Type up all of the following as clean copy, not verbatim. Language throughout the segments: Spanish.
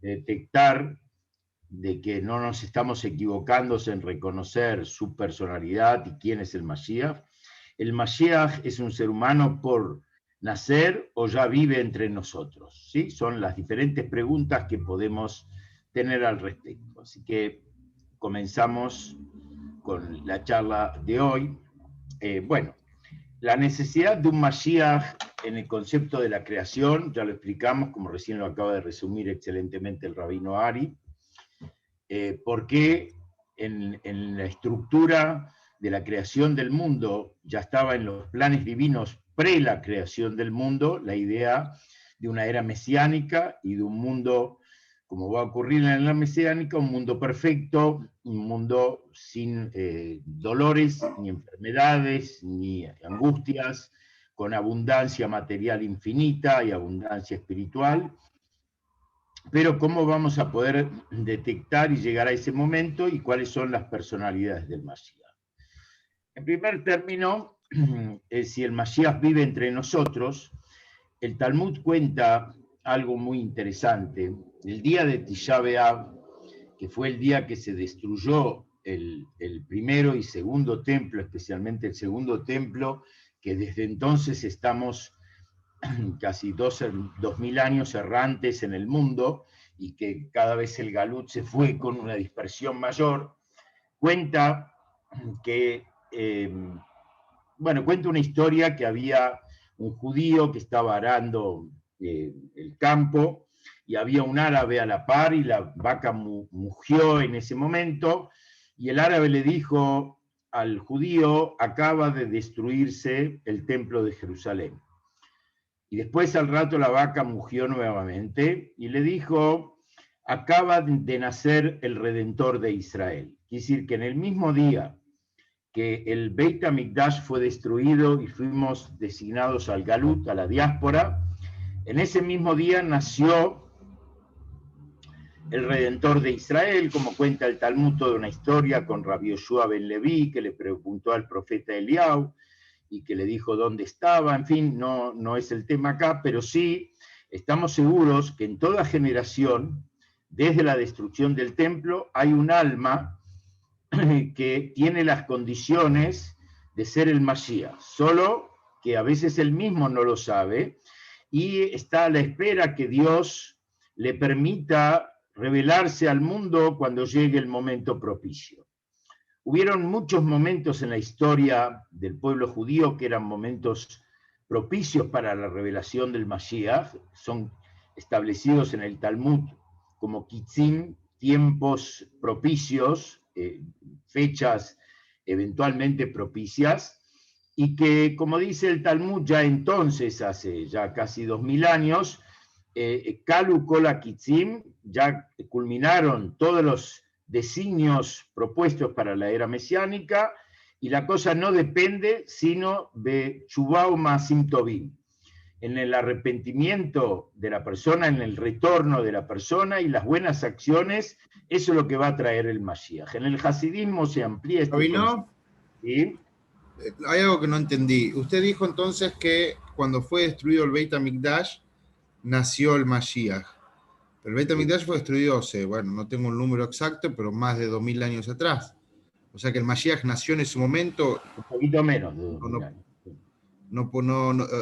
detectar de que no nos estamos equivocando en reconocer su personalidad y quién es el Mashiach. El Mashiach es un ser humano por nacer o ya vive entre nosotros, ¿sí? Son las diferentes preguntas que podemos tener al respecto. Así que comenzamos con la charla de hoy. Bueno, la necesidad de un Mashiach en el concepto de la creación, ya lo explicamos, como recién lo acaba de resumir excelentemente el rabino Ari, porque en la estructura de la creación del mundo ya estaba en los planes divinos pre la creación del mundo la idea de una era mesiánica y de un mundo, como va a ocurrir en la mesiánica, un mundo perfecto, un mundo sin dolores, ni enfermedades, ni angustias, con abundancia material infinita y abundancia espiritual. Pero ¿cómo vamos a poder detectar y llegar a ese momento y cuáles son las personalidades del Mashiach? En primer término, si el Mashiach vive entre nosotros, el Talmud cuenta algo muy interesante. El día de Tisha B'Av, que fue el día que se destruyó el primero y segundo templo, especialmente el segundo templo, que desde entonces estamos casi 2000 años errantes en el mundo y que cada vez el Galut se fue con una dispersión mayor, cuenta que, cuenta una historia que había un judío que estaba arando el campo y había un árabe a la par y la vaca mugió en ese momento y el árabe le dijo al judío: acaba de destruirse el templo de Jerusalén. Y después al rato la vaca mugió nuevamente y le dijo: acaba de nacer el Redentor de Israel. Quiere decir que en el mismo día que el Beit HaMikdash fue destruido y fuimos designados al Galut, a la diáspora, en ese mismo día nació el Redentor de Israel, como cuenta el Talmud, toda una historia con Rabbi Yoshua ben Leví, que le preguntó al profeta Eliau y que le dijo dónde estaba. En fin, no es el tema acá, pero sí estamos seguros que en toda generación, desde la destrucción del templo, hay un alma que tiene las condiciones de ser el Mashiach, solo que a veces él mismo no lo sabe y está a la espera que Dios le permita revelarse al mundo cuando llegue el momento propicio. Hubieron muchos momentos en la historia del pueblo judío que eran momentos propicios para la revelación del Mashiach, son establecidos en el Talmud como Kitzim, tiempos propicios, fechas eventualmente propicias, y que, como dice el Talmud, ya entonces, hace ya casi 2000 años, Kalu Kol Kitzim, ya culminaron todos los designios propuestos para la era mesiánica, y la cosa no depende sino de Teshuvah U'Maasim Tovim, en el arrepentimiento de la persona, en el retorno de la persona y las buenas acciones. Eso es lo que va a traer el Mashiach. En el hasidismo se amplía este concepto. ¿Sí? Hay algo que no entendí. Usted dijo entonces que cuando fue destruido el Beit HaMikdash nació el Mashiach. El Beit HaMikdash fue destruido hace, bueno, no tengo un número exacto, pero más de 2000 años atrás. O sea que el Mashiach nació en ese momento. Un poquito menos de 2000 años.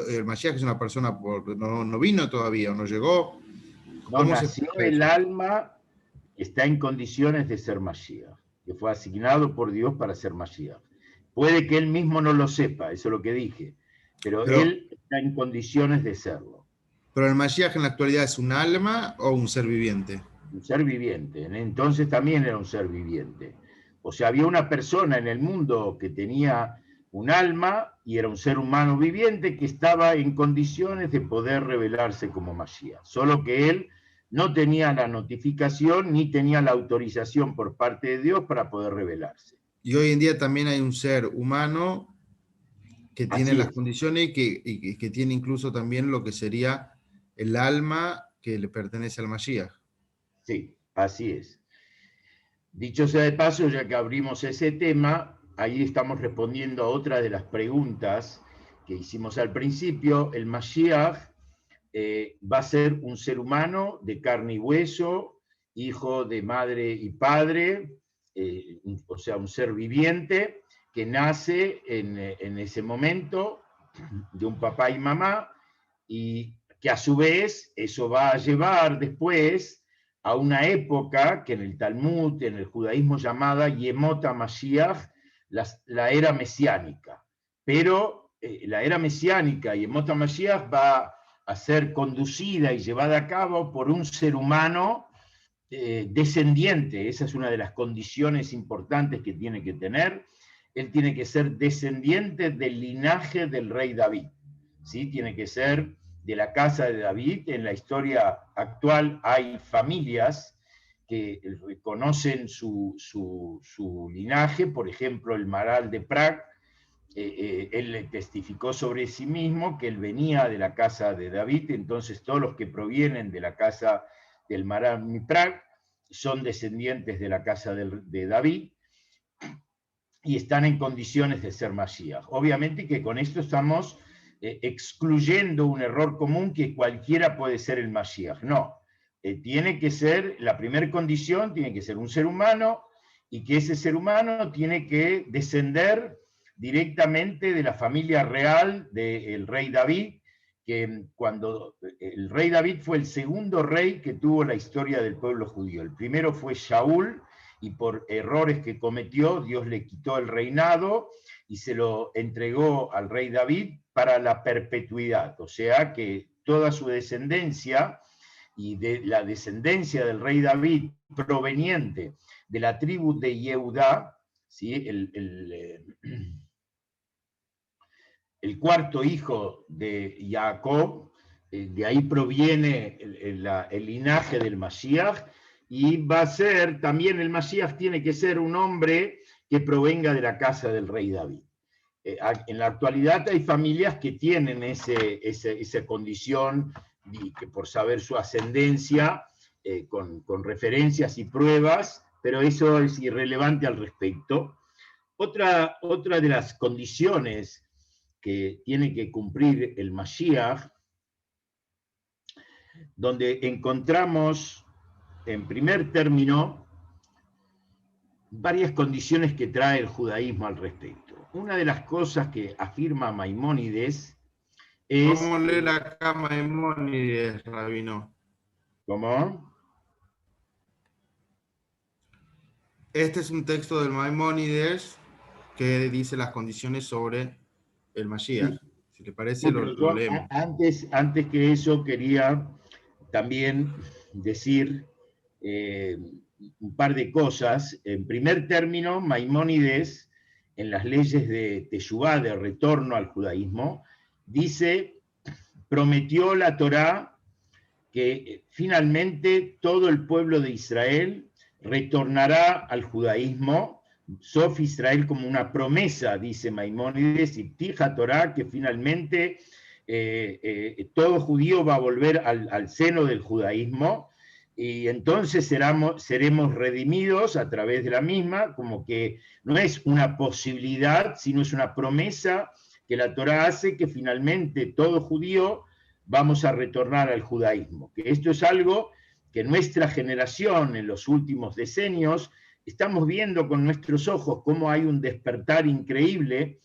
El Mashiach es una persona, no vino todavía, no llegó. No, nació el alma que está en condiciones de ser Mashiach, que fue asignado por Dios para ser Mashiach. Puede que él mismo no lo sepa, eso es lo que dije, pero él está en condiciones de serlo. ¿Pero el Mashiach en la actualidad es un alma o un ser viviente? Un ser viviente. Entonces también era un ser viviente. O sea, había una persona en el mundo que tenía un alma y era un ser humano viviente que estaba en condiciones de poder revelarse como Mashiach. Solo que él no tenía la notificación ni tenía la autorización por parte de Dios para poder revelarse. Y hoy en día también hay un ser humano que tiene las condiciones y que tiene incluso también lo que sería el alma que le pertenece al Mashiach. Sí, así es. Dicho sea de paso, ya que abrimos ese tema, ahí estamos respondiendo a otra de las preguntas que hicimos al principio. El Mashiach va a ser un ser humano de carne y hueso, hijo de madre y padre, o sea, un ser viviente que nace en ese momento de un papá y mamá, y que a su vez eso va a llevar después a una época que en el Talmud, en el judaísmo llamada Yemot HaMashiach, la era mesiánica. Pero la era mesiánica, Yemot HaMashiach, va a ser conducida y llevada a cabo por un ser humano descendiente. Esa es una de las condiciones importantes que tiene que tener. Él tiene que ser descendiente del linaje del rey David, ¿sí? Tiene que ser de la casa de David. En la historia actual hay familias que reconocen su linaje, por ejemplo, el Maral de Prague, él testificó sobre sí mismo que él venía de la casa de David, entonces todos los que provienen de la casa del Maral de Prague son descendientes de la casa de David y están en condiciones de ser Mashiach. Obviamente que con esto estamos excluyendo un error común que cualquiera puede ser el Mashiach. No, tiene que ser, la primera condición tiene que ser un ser humano, y que ese ser humano tiene que descender directamente de la familia real del rey David, que cuando el rey David fue el segundo rey que tuvo la historia del pueblo judío. El primero fue Shaul, y por errores que cometió, Dios le quitó el reinado y se lo entregó al rey David para la perpetuidad. O sea que toda su descendencia, y de la descendencia del rey David proveniente de la tribu de Yehudá, ¿sí? El cuarto hijo de Jacob, de ahí proviene el linaje del Mashiach, y va a ser también, el Mashiach tiene que ser un hombre que provenga de la casa del rey David. En la actualidad hay familias que tienen esa condición, y que por saber su ascendencia, con referencias y pruebas, pero eso es irrelevante al respecto. Otra de las condiciones que tiene que cumplir el Mashiach, donde encontramos en primer término varias condiciones que trae el judaísmo al respecto. Una de las cosas que afirma Maimónides es... ¿Cómo lee la cama de Maimónides, Rabino? ¿Cómo? Este es un texto del Maimónides que dice las condiciones sobre el Mashiach. Sí. Si le parece, lo leemos. Antes que eso, quería también decir un par de cosas. En primer término, Maimónides, en las leyes de Teshuvá, de retorno al judaísmo, dice, prometió la Torá que finalmente todo el pueblo de Israel retornará al judaísmo, Sof Israel, como una promesa, dice Maimónides, y Tija Torá, que finalmente todo judío va a volver al seno del judaísmo, y entonces seremos redimidos a través de la misma, como que no es una posibilidad, sino es una promesa que la Torá hace, que finalmente todo judío vamos a retornar al judaísmo. Que esto es algo que nuestra generación en los últimos decenios estamos viendo con nuestros ojos, cómo hay un despertar increíble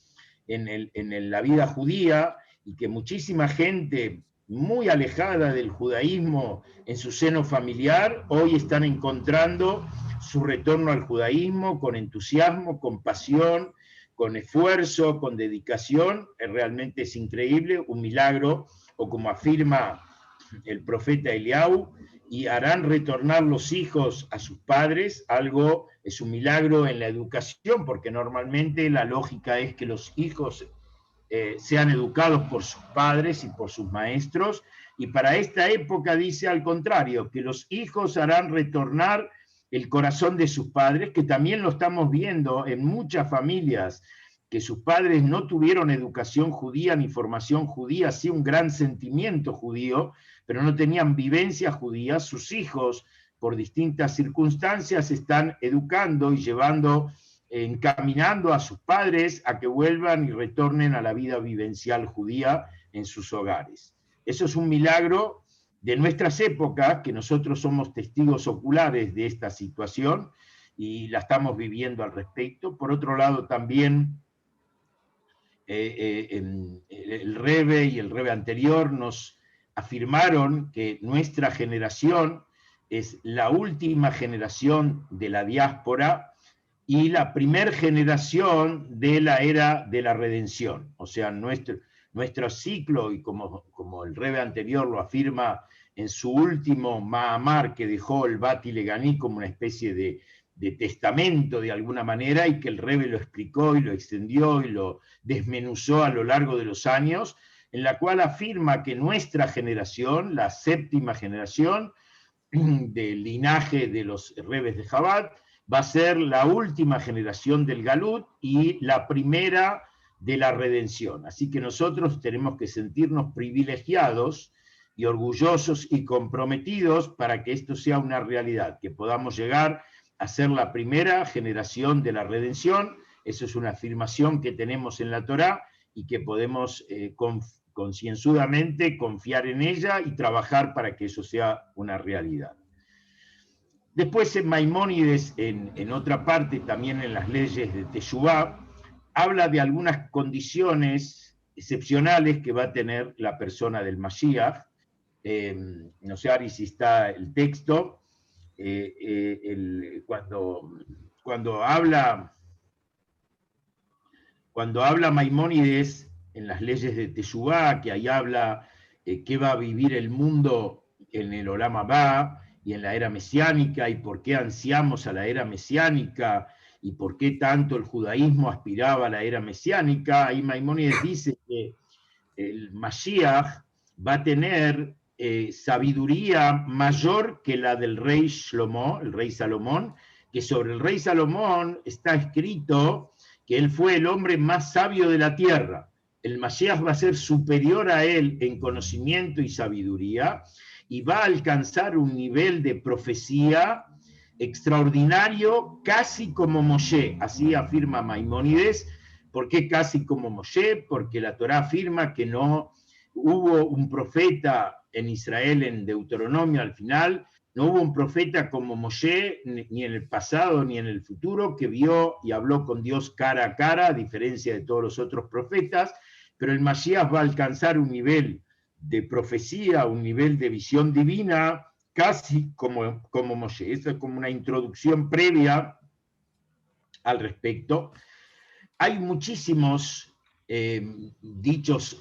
en la vida judía, y que muchísima gente muy alejada del judaísmo en su seno familiar hoy están encontrando su retorno al judaísmo con entusiasmo, con pasión, con esfuerzo, con dedicación. Realmente es increíble, un milagro, o como afirma el profeta Eliau, y harán retornar los hijos a sus padres. Algo es un milagro en la educación, porque normalmente la lógica es que los hijos sean educados por sus padres y por sus maestros, y para esta época dice al contrario, que los hijos harán retornar el corazón de sus padres, que también lo estamos viendo en muchas familias, que sus padres no tuvieron educación judía ni formación judía, sí un gran sentimiento judío, pero no tenían vivencia judía. Sus hijos, por distintas circunstancias, están educando y llevando, encaminando a sus padres a que vuelvan y retornen a la vida vivencial judía en sus hogares. Eso es un milagro de nuestras épocas, que nosotros somos testigos oculares de esta situación y la estamos viviendo al respecto. Por otro lado, también el Rebbe y el Rebbe anterior nos afirmaron que nuestra generación es la última generación de la diáspora y la primer generación de la era de la redención. O sea, nuestro ciclo, y como el Rebbe anterior lo afirma en su último Mahamar que dejó el Bati Leganí como una especie de testamento de alguna manera, y que el Rebbe lo explicó y lo extendió y lo desmenuzó a lo largo de los años, en la cual afirma que nuestra generación, la séptima generación del linaje de los Rebes de Chabad, va a ser la última generación del Galut y la primera de la redención. Así que nosotros tenemos que sentirnos privilegiados y orgullosos y comprometidos para que esto sea una realidad, que podamos llegar a ser la primera generación de la redención. Eso es una afirmación que tenemos en la Torá y que podemos concienzudamente confiar en ella y trabajar para que eso sea una realidad. Después en Maimónides, en otra parte, también en las leyes de Teshuvá, habla de algunas condiciones excepcionales que va a tener la persona del Mashiach. No sé, Ari, si está el texto. Cuando habla Maimónides en las leyes de Teshuvá, que ahí habla qué va a vivir el mundo en el Olam Abba y en la era mesiánica, y por qué ansiamos a la era mesiánica, y por qué tanto el judaísmo aspiraba a la era mesiánica, ahí Maimónides dice que el Mashiach va a tener sabiduría mayor que la del rey Shlomo, el rey Salomón, que sobre el rey Salomón está escrito que él fue el hombre más sabio de la tierra. El Mashiach va a ser superior a él en conocimiento y sabiduría, y va a alcanzar un nivel de profecía extraordinario, casi como Moshe, así afirma Maimónides. ¿Por qué casi como Moshe? Porque la Torá afirma que no hubo un profeta en Israel en Deuteronomio al final, no hubo un profeta como Moshe, ni en el pasado ni en el futuro, que vio y habló con Dios cara a cara, a diferencia de todos los otros profetas, pero el Mashiach va a alcanzar un nivel de profecía, un nivel de visión divina, casi como Moshe. Eso es como una introducción previa al respecto. Hay muchísimos dichos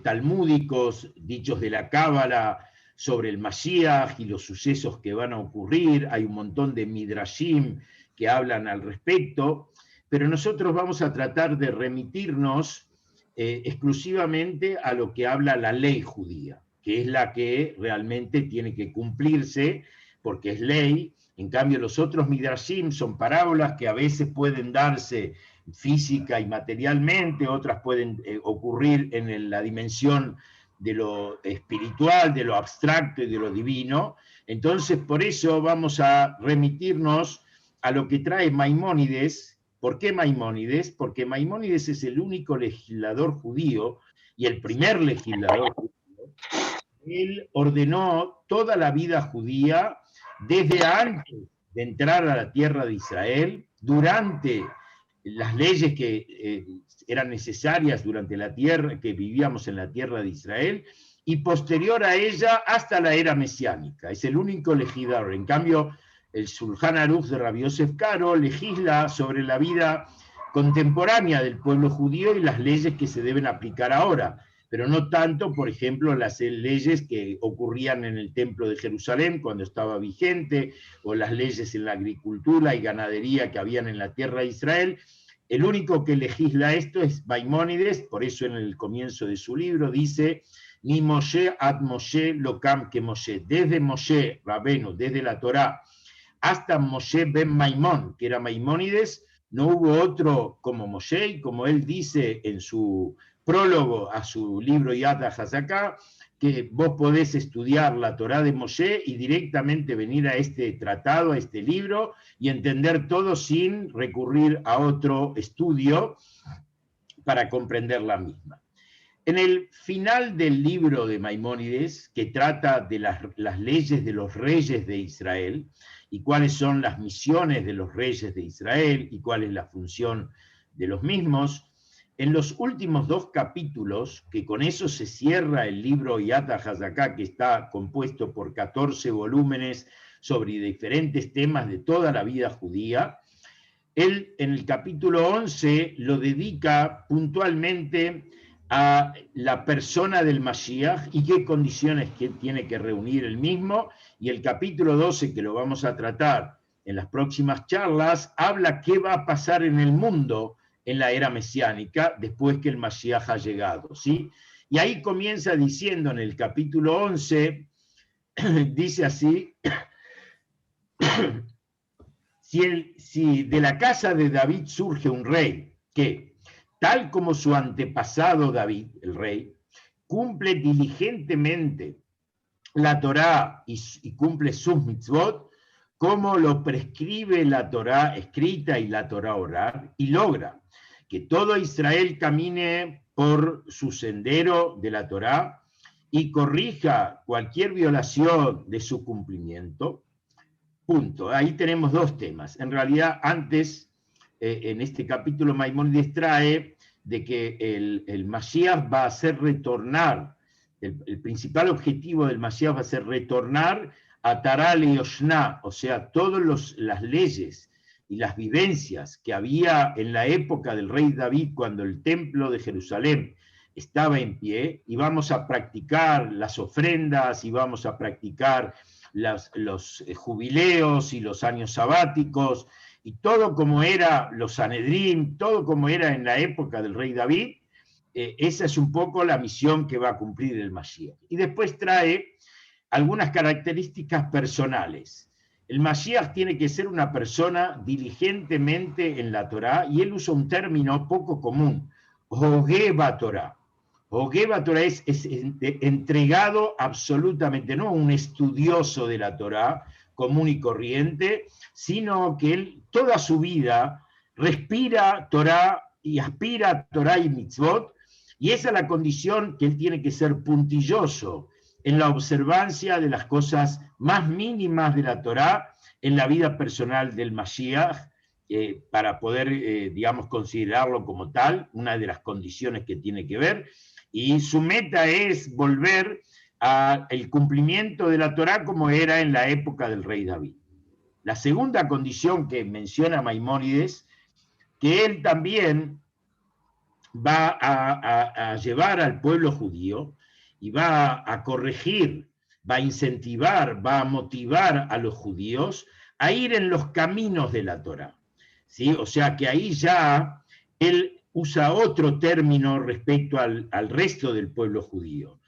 talmúdicos, dichos de la Cábala sobre el Mashiach y los sucesos que van a ocurrir. Hay un montón de midrashim que hablan al respecto, pero nosotros vamos a tratar de remitirnos exclusivamente a lo que habla la ley judía, que es la que realmente tiene que cumplirse porque es ley. En cambio, los otros midrashim son parábolas que a veces pueden darse física y materialmente, otras pueden ocurrir en la dimensión de lo espiritual, de lo abstracto y de lo divino. Entonces, por eso vamos a remitirnos a lo que trae Maimónides. ¿Por qué Maimónides? Porque Maimónides es el único legislador judío y el primer legislador judío. Él ordenó toda la vida judía desde antes de entrar a la tierra de Israel, durante las leyes que eran necesarias durante la tierra, que vivíamos en la tierra de Israel, y posterior a ella hasta la era mesiánica. Es el único legislador. En cambio, el Shulchan Aruch de Rabbi Yosef Karo legisla sobre la vida contemporánea del pueblo judío y las leyes que se deben aplicar ahora, pero no tanto, por ejemplo, las leyes que ocurrían en el Templo de Jerusalén cuando estaba vigente, o las leyes en la agricultura y ganadería que habían en la tierra de Israel. El único que legisla esto es Maimónides, por eso en el comienzo de su libro dice, ni Moshe ad Moshe lokam que Moshe, desde Moshe Rabenu, desde la Torá, hasta Moshe ben Maimón, que era Maimónides, no hubo otro como Moshe, y como él dice en su prólogo a su libro Yad HaZaká, que vos podés estudiar la Torá de Moshe y directamente venir a este tratado, a este libro, y entender todo sin recurrir a otro estudio para comprender la misma. En el final del libro de Maimónides, que trata de las leyes de los reyes de Israel y cuáles son las misiones de los reyes de Israel y cuál es la función de los mismos, en los últimos 2 capítulos, que con eso se cierra el libro Yad HaZaká, que está compuesto por 14 volúmenes sobre diferentes temas de toda la vida judía, él en el capítulo 11 lo dedica puntualmente a la persona del Mashiach y qué condiciones que tiene que reunir el mismo, y el capítulo 12, que lo vamos a tratar en las próximas charlas, habla qué va a pasar en el mundo en la era mesiánica después que el Mashiach ha llegado, ¿sí? Y ahí comienza diciendo en el capítulo 11, dice así, si de la casa de David surge un rey que, tal como su antepasado David, el rey, cumple diligentemente la Torá y cumple sus mitzvot, como lo prescribe la Torá escrita y la Torá oral, y logra que todo Israel camine por su sendero de la Torá y corrija cualquier violación de su cumplimiento. Punto. Ahí tenemos 2 temas. En realidad, antes, en este capítulo, Maimónides trae de que el Mashiach va a hacer retornar, el principal objetivo del Mashiach va a ser retornar a Taral y Oshná, o sea, todas las leyes y las vivencias que había en la época del rey David, cuando el templo de Jerusalén estaba en pie, y vamos a practicar las ofrendas, y vamos a practicar los jubileos y los años sabáticos, y todo como era los Sanedrín, todo como era en la época del rey David. Esa es un poco la misión que va a cumplir el Mashiach. Y después trae algunas características personales. El Mashiach tiene que ser una persona diligentemente en la Torá, y él usa un término poco común, Hogeba Torá. Hogeba Torá es entregado absolutamente, no un estudioso de la Torá común y corriente, sino que él toda su vida respira Torá y aspira a Torá y mitzvot, y esa es la condición que él tiene que ser puntilloso en la observancia de las cosas más mínimas de la Torá en la vida personal del Mashiach, para poder, digamos, considerarlo como tal, una de las condiciones que tiene que ver, y su meta es volver al cumplimiento de la Torá como era en la época del rey David. La segunda condición que menciona Maimónides, que él también va a llevar al pueblo judío y va a corregir, va a incentivar, va a motivar a los judíos a ir en los caminos de la Torá, ¿sí? O sea que ahí ya él usa otro término respecto al resto del pueblo judío.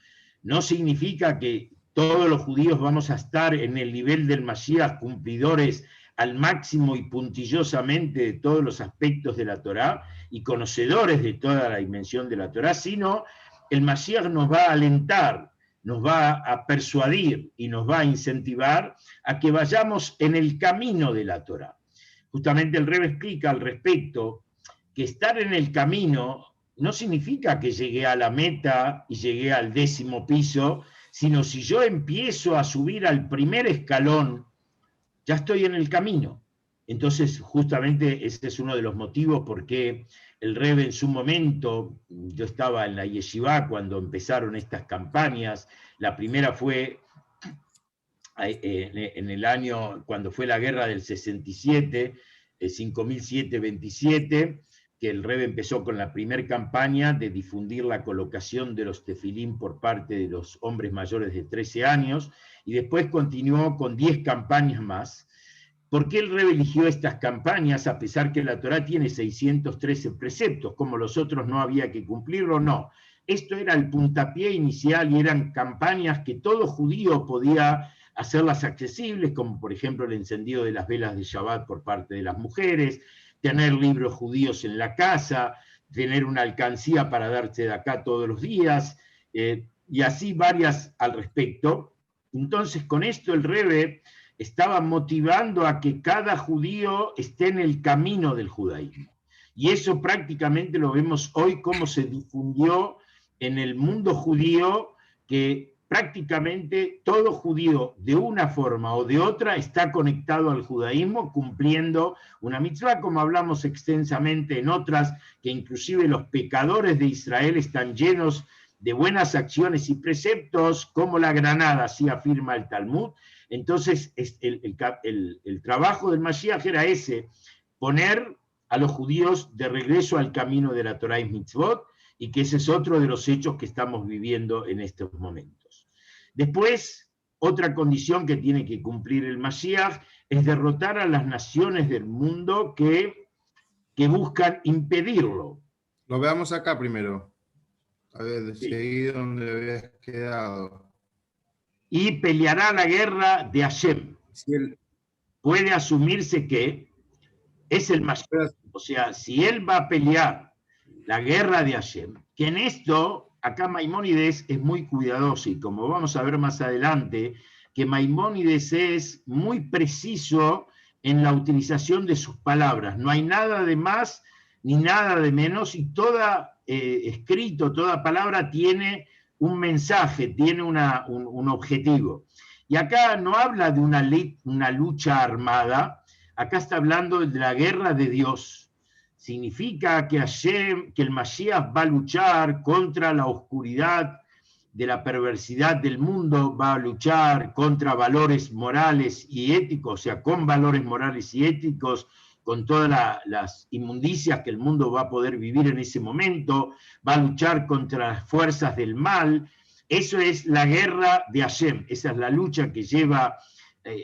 No significa que todos los judíos vamos a estar en el nivel del Mashiach, cumplidores al máximo y puntillosamente de todos los aspectos de la Torá y conocedores de toda la dimensión de la Torá, sino el Mashiach nos va a alentar, nos va a persuadir y nos va a incentivar a que vayamos en el camino de la Torá. Justamente el Rebbe explica al respecto que estar en el camino no significa que llegué a la meta y llegué al 10º piso, sino si yo empiezo a subir al primer escalón, ya estoy en el camino. Entonces, justamente ese es uno de los motivos por qué el Rebbe en su momento, yo estaba en la yeshivá cuando empezaron estas campañas, la primera fue en el año, cuando fue la guerra del 67, 5007-27, que el Rebbe empezó con la primera campaña de difundir la colocación de los tefilín por parte de los hombres mayores de 13 años, y después continuó con 10 campañas más. ¿Por qué el Rebbe eligió estas campañas, a pesar que la Torá tiene 613 preceptos? Como los otros no había que cumplirlo, no. Esto era el puntapié inicial y eran campañas que todo judío podía hacerlas accesibles, como por ejemplo el encendido de las velas de Shabbat por parte de las mujeres, tener libros judíos en la casa, tener una alcancía para darse de acá todos los días, y así varias al respecto. Entonces, con esto el Rebbe estaba motivando a que cada judío esté en el camino del judaísmo. Y eso prácticamente lo vemos hoy, cómo se difundió en el mundo judío que prácticamente todo judío de una forma o de otra está conectado al judaísmo cumpliendo una mitzvah, como hablamos extensamente en otras, que inclusive los pecadores de Israel están llenos de buenas acciones y preceptos, como la granada, así afirma el Talmud. Entonces el trabajo del Mashiach era ese, poner a los judíos de regreso al camino de la Torah y Mitzvot, y que ese es otro de los hechos que estamos viviendo en estos momentos. Después, otra condición que tiene que cumplir el Mashiach es derrotar a las naciones del mundo que buscan impedirlo. Lo veamos acá primero. A ver, seguí donde habías quedado. Y peleará la guerra de Hashem. Puede asumirse que es el Mashiach. O sea, si él va a pelear la guerra de Hashem, que en esto, acá Maimónides es muy cuidadoso, y como vamos a ver más adelante, que Maimónides es muy preciso en la utilización de sus palabras. No hay nada de más ni nada de menos, y todo escrito, toda palabra tiene un mensaje, tiene un objetivo. Y acá no habla de una lucha armada, acá está hablando de la guerra de Dios. Significa que el Mashiach va a luchar contra la oscuridad de la perversidad del mundo, va a luchar contra valores morales y éticos, o sea, con valores morales y éticos, con todas las inmundicias que el mundo va a poder vivir en ese momento, va a luchar contra las fuerzas del mal. Eso es la guerra de Hashem, esa es la lucha que lleva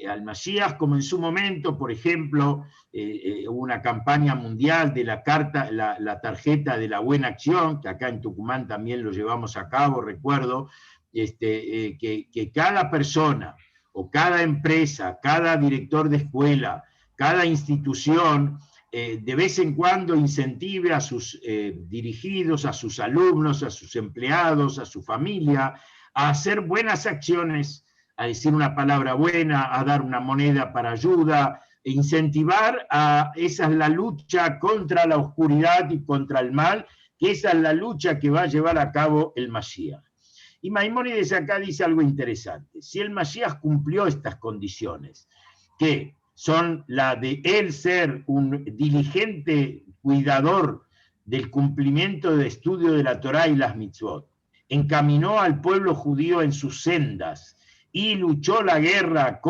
al Mashiach, como en su momento, por ejemplo, hubo una campaña mundial de la tarjeta de la buena acción, que acá en Tucumán también lo llevamos a cabo, recuerdo, que cada persona o cada empresa, cada director de escuela, cada institución, de vez en cuando incentive a sus dirigidos, a sus alumnos, a sus empleados, a su familia, a hacer buenas acciones, a decir una palabra buena, a dar una moneda para ayuda, incentivar esa es la lucha contra la oscuridad y contra el mal, que esa es la lucha que va a llevar a cabo el Mashiach. Y Maimónides acá dice algo interesante. Si el Mashiach cumplió estas condiciones, que son la de él ser un diligente cuidador del cumplimiento de estudio de la Torá y las mitzvot, encaminó al pueblo judío en sus sendas y luchó la guerra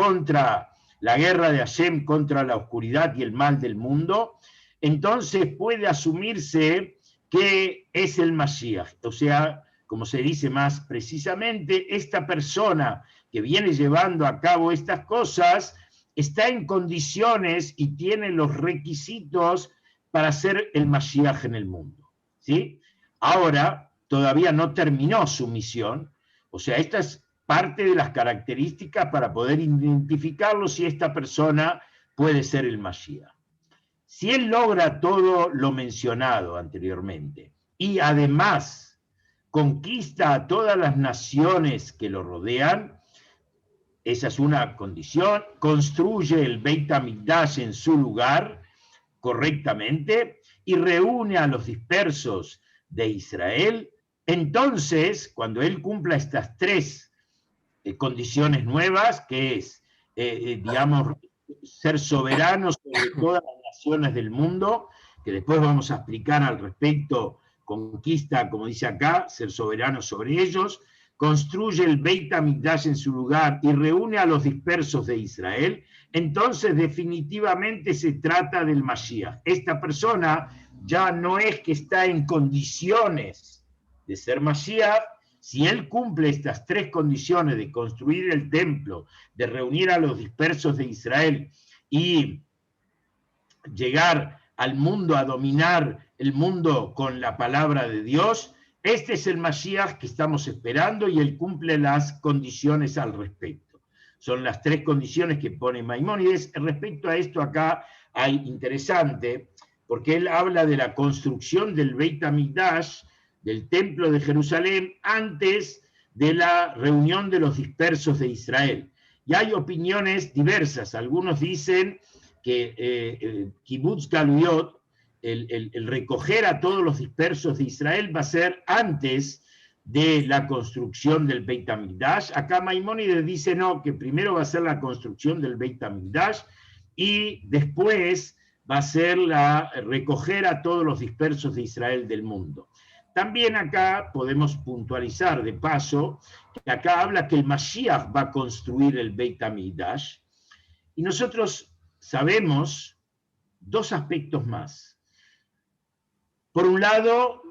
de Hashem contra la oscuridad y el mal del mundo, entonces puede asumirse que es el Mashiach. O sea, como se dice más precisamente, esta persona que viene llevando a cabo estas cosas está en condiciones y tiene los requisitos para ser el Mashiach en el mundo, ¿sí? Ahora, todavía no terminó su misión, o sea, esta es parte de las características para poder identificarlo si esta persona puede ser el Mashiach. Si él logra todo lo mencionado anteriormente y además conquista a todas las naciones que lo rodean, esa es una condición, construye el Beit HaMikdash en su lugar correctamente y reúne a los dispersos de Israel, entonces, cuando él cumpla estas tres condiciones nuevas, que es, digamos, ser soberano sobre todas las naciones del mundo, que después vamos a explicar al respecto, conquista, como dice acá, ser soberano sobre ellos, construye el Beit HaMikdash en su lugar y reúne a los dispersos de Israel, entonces definitivamente se trata del Mashiach. Esta persona ya no es que está en condiciones de ser Mashiach. Si él cumple estas tres condiciones de construir el templo, de reunir a los dispersos de Israel y llegar al mundo, a dominar el mundo con la palabra de Dios, este es el Mashiach que estamos esperando y él cumple las condiciones al respecto. Son las tres condiciones que pone Maimónides. Respecto a esto acá hay interesante, porque él habla de la construcción del Beit HaMikdash, del templo de Jerusalén, antes de la reunión de los dispersos de Israel. Y hay opiniones diversas. Algunos dicen que Kibbutz Galuyot, el recoger a todos los dispersos de Israel, va a ser antes de la construcción del Beit HaMikdash. Acá Maimónides dice no, que primero va a ser la construcción del Beit HaMikdash y después va a ser recoger a todos los dispersos de Israel del mundo. También acá podemos puntualizar de paso que acá habla que el Mashiach va a construir el Beit HaMikdash y nosotros sabemos dos aspectos más. Por un lado,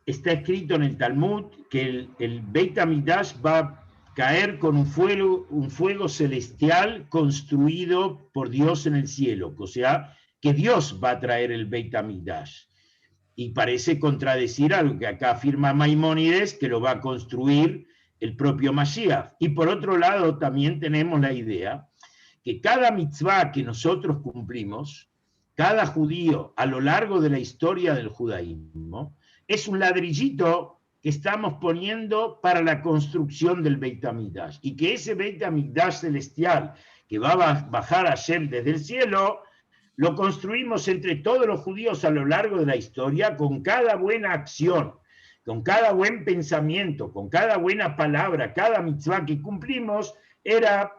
está escrito en el Talmud que el Beit HaMikdash va a caer con un fuego celestial construido por Dios en el cielo, o sea, que Dios va a traer el Beit HaMikdash. Y parece contradecir algo que acá afirma Maimónides, que lo va a construir el propio Mashiach. Y por otro lado, también tenemos la idea que cada mitzvah que nosotros cumplimos, cada judío a lo largo de la historia del judaísmo, es un ladrillito que estamos poniendo para la construcción del Beit HaMikdash. Y que ese Beit HaMikdash celestial que va a bajar a Hashem desde el cielo, lo construimos entre todos los judíos a lo largo de la historia con cada buena acción, con cada buen pensamiento, con cada buena palabra, cada mitzvah que cumplimos, era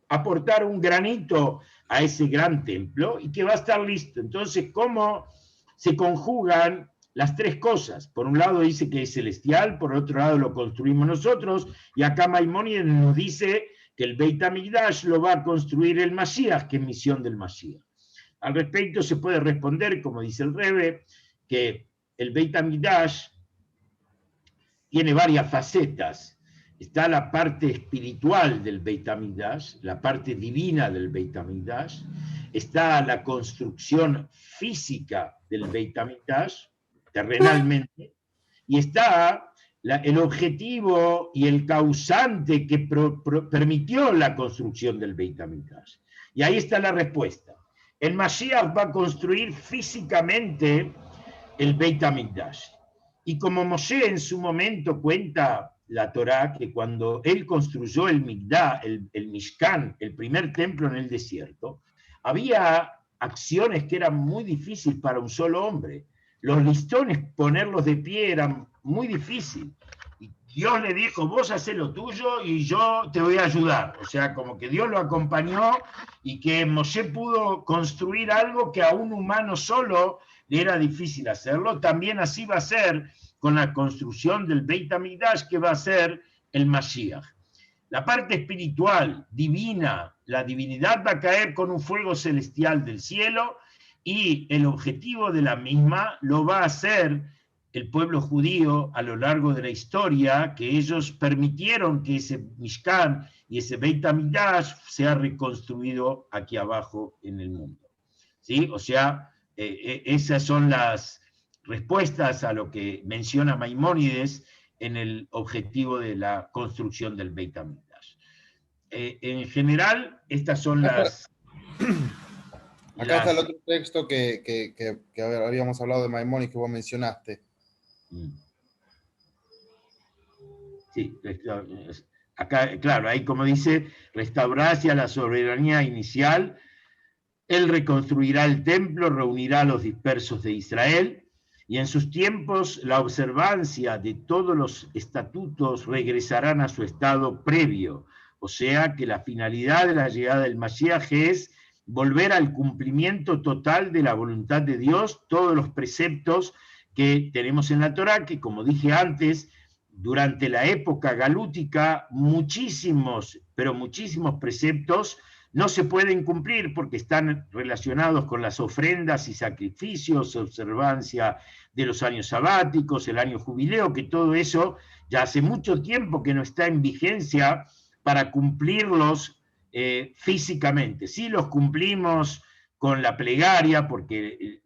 aportar un granito a ese gran templo y que va a estar listo. Entonces, ¿cómo se conjugan las tres cosas? Por un lado dice que es celestial, por otro lado lo construimos nosotros, y acá Maimónides nos dice que el Beit HaMikdash lo va a construir el Mashiach, que es misión del Mashiach. Al respecto se puede responder, como dice el Rebbe, que el Beit HaMikdash tiene varias facetas. Está la parte espiritual del Beit HaMikdash, la parte divina del Beit HaMikdash, está la construcción física del Beit HaMikdash, terrenalmente, y está el objetivo y el causante que permitió la construcción del Beit HaMikdash. Y ahí está la respuesta. El Mashiach va a construir físicamente el Beit HaMikdash. Y como Moshe en su momento cuenta la Torá, que cuando él construyó el Migdá, el Mishkan, el primer templo en el desierto, había acciones que eran muy difíciles para un solo hombre. Los listones, ponerlos de pie, eran muy difícil. Y Dios le dijo, vos hacés lo tuyo y yo te voy a ayudar. O sea, como que Dios lo acompañó y que Moshe pudo construir algo que a un humano solo le era difícil hacerlo. También así va a ser con la construcción del Beit HaMikdash, que va a ser el Mashiach. La parte espiritual, divina, la divinidad va a caer con un fuego celestial del cielo y el objetivo de la misma lo va a hacer el pueblo judío a lo largo de la historia, que ellos permitieron que ese Mishkan y ese Beit HaMikdash sea reconstruido aquí abajo en el mundo. ¿Sí? O sea, esas son las respuestas a lo que menciona Maimónides en el objetivo de la construcción del Beit HaMikdash. En general, estas son las... Acá está el otro texto que habíamos hablado de Maimónides que vos mencionaste. Sí, acá, claro, ahí como dice, restaurará hacia la soberanía inicial, él reconstruirá el templo, reunirá a los dispersos de Israel, y en sus tiempos la observancia de todos los estatutos regresarán a su estado previo, o sea que la finalidad de la llegada del Mashiach es volver al cumplimiento total de la voluntad de Dios, todos los preceptos que tenemos en la Torá, que como dije antes, durante la época galútica, muchísimos, pero muchísimos preceptos no se pueden cumplir porque están relacionados con las ofrendas y sacrificios, observancia de los años sabáticos, el año jubileo, que todo eso ya hace mucho tiempo que no está en vigencia para cumplirlos físicamente. Sí los cumplimos con la plegaria, porque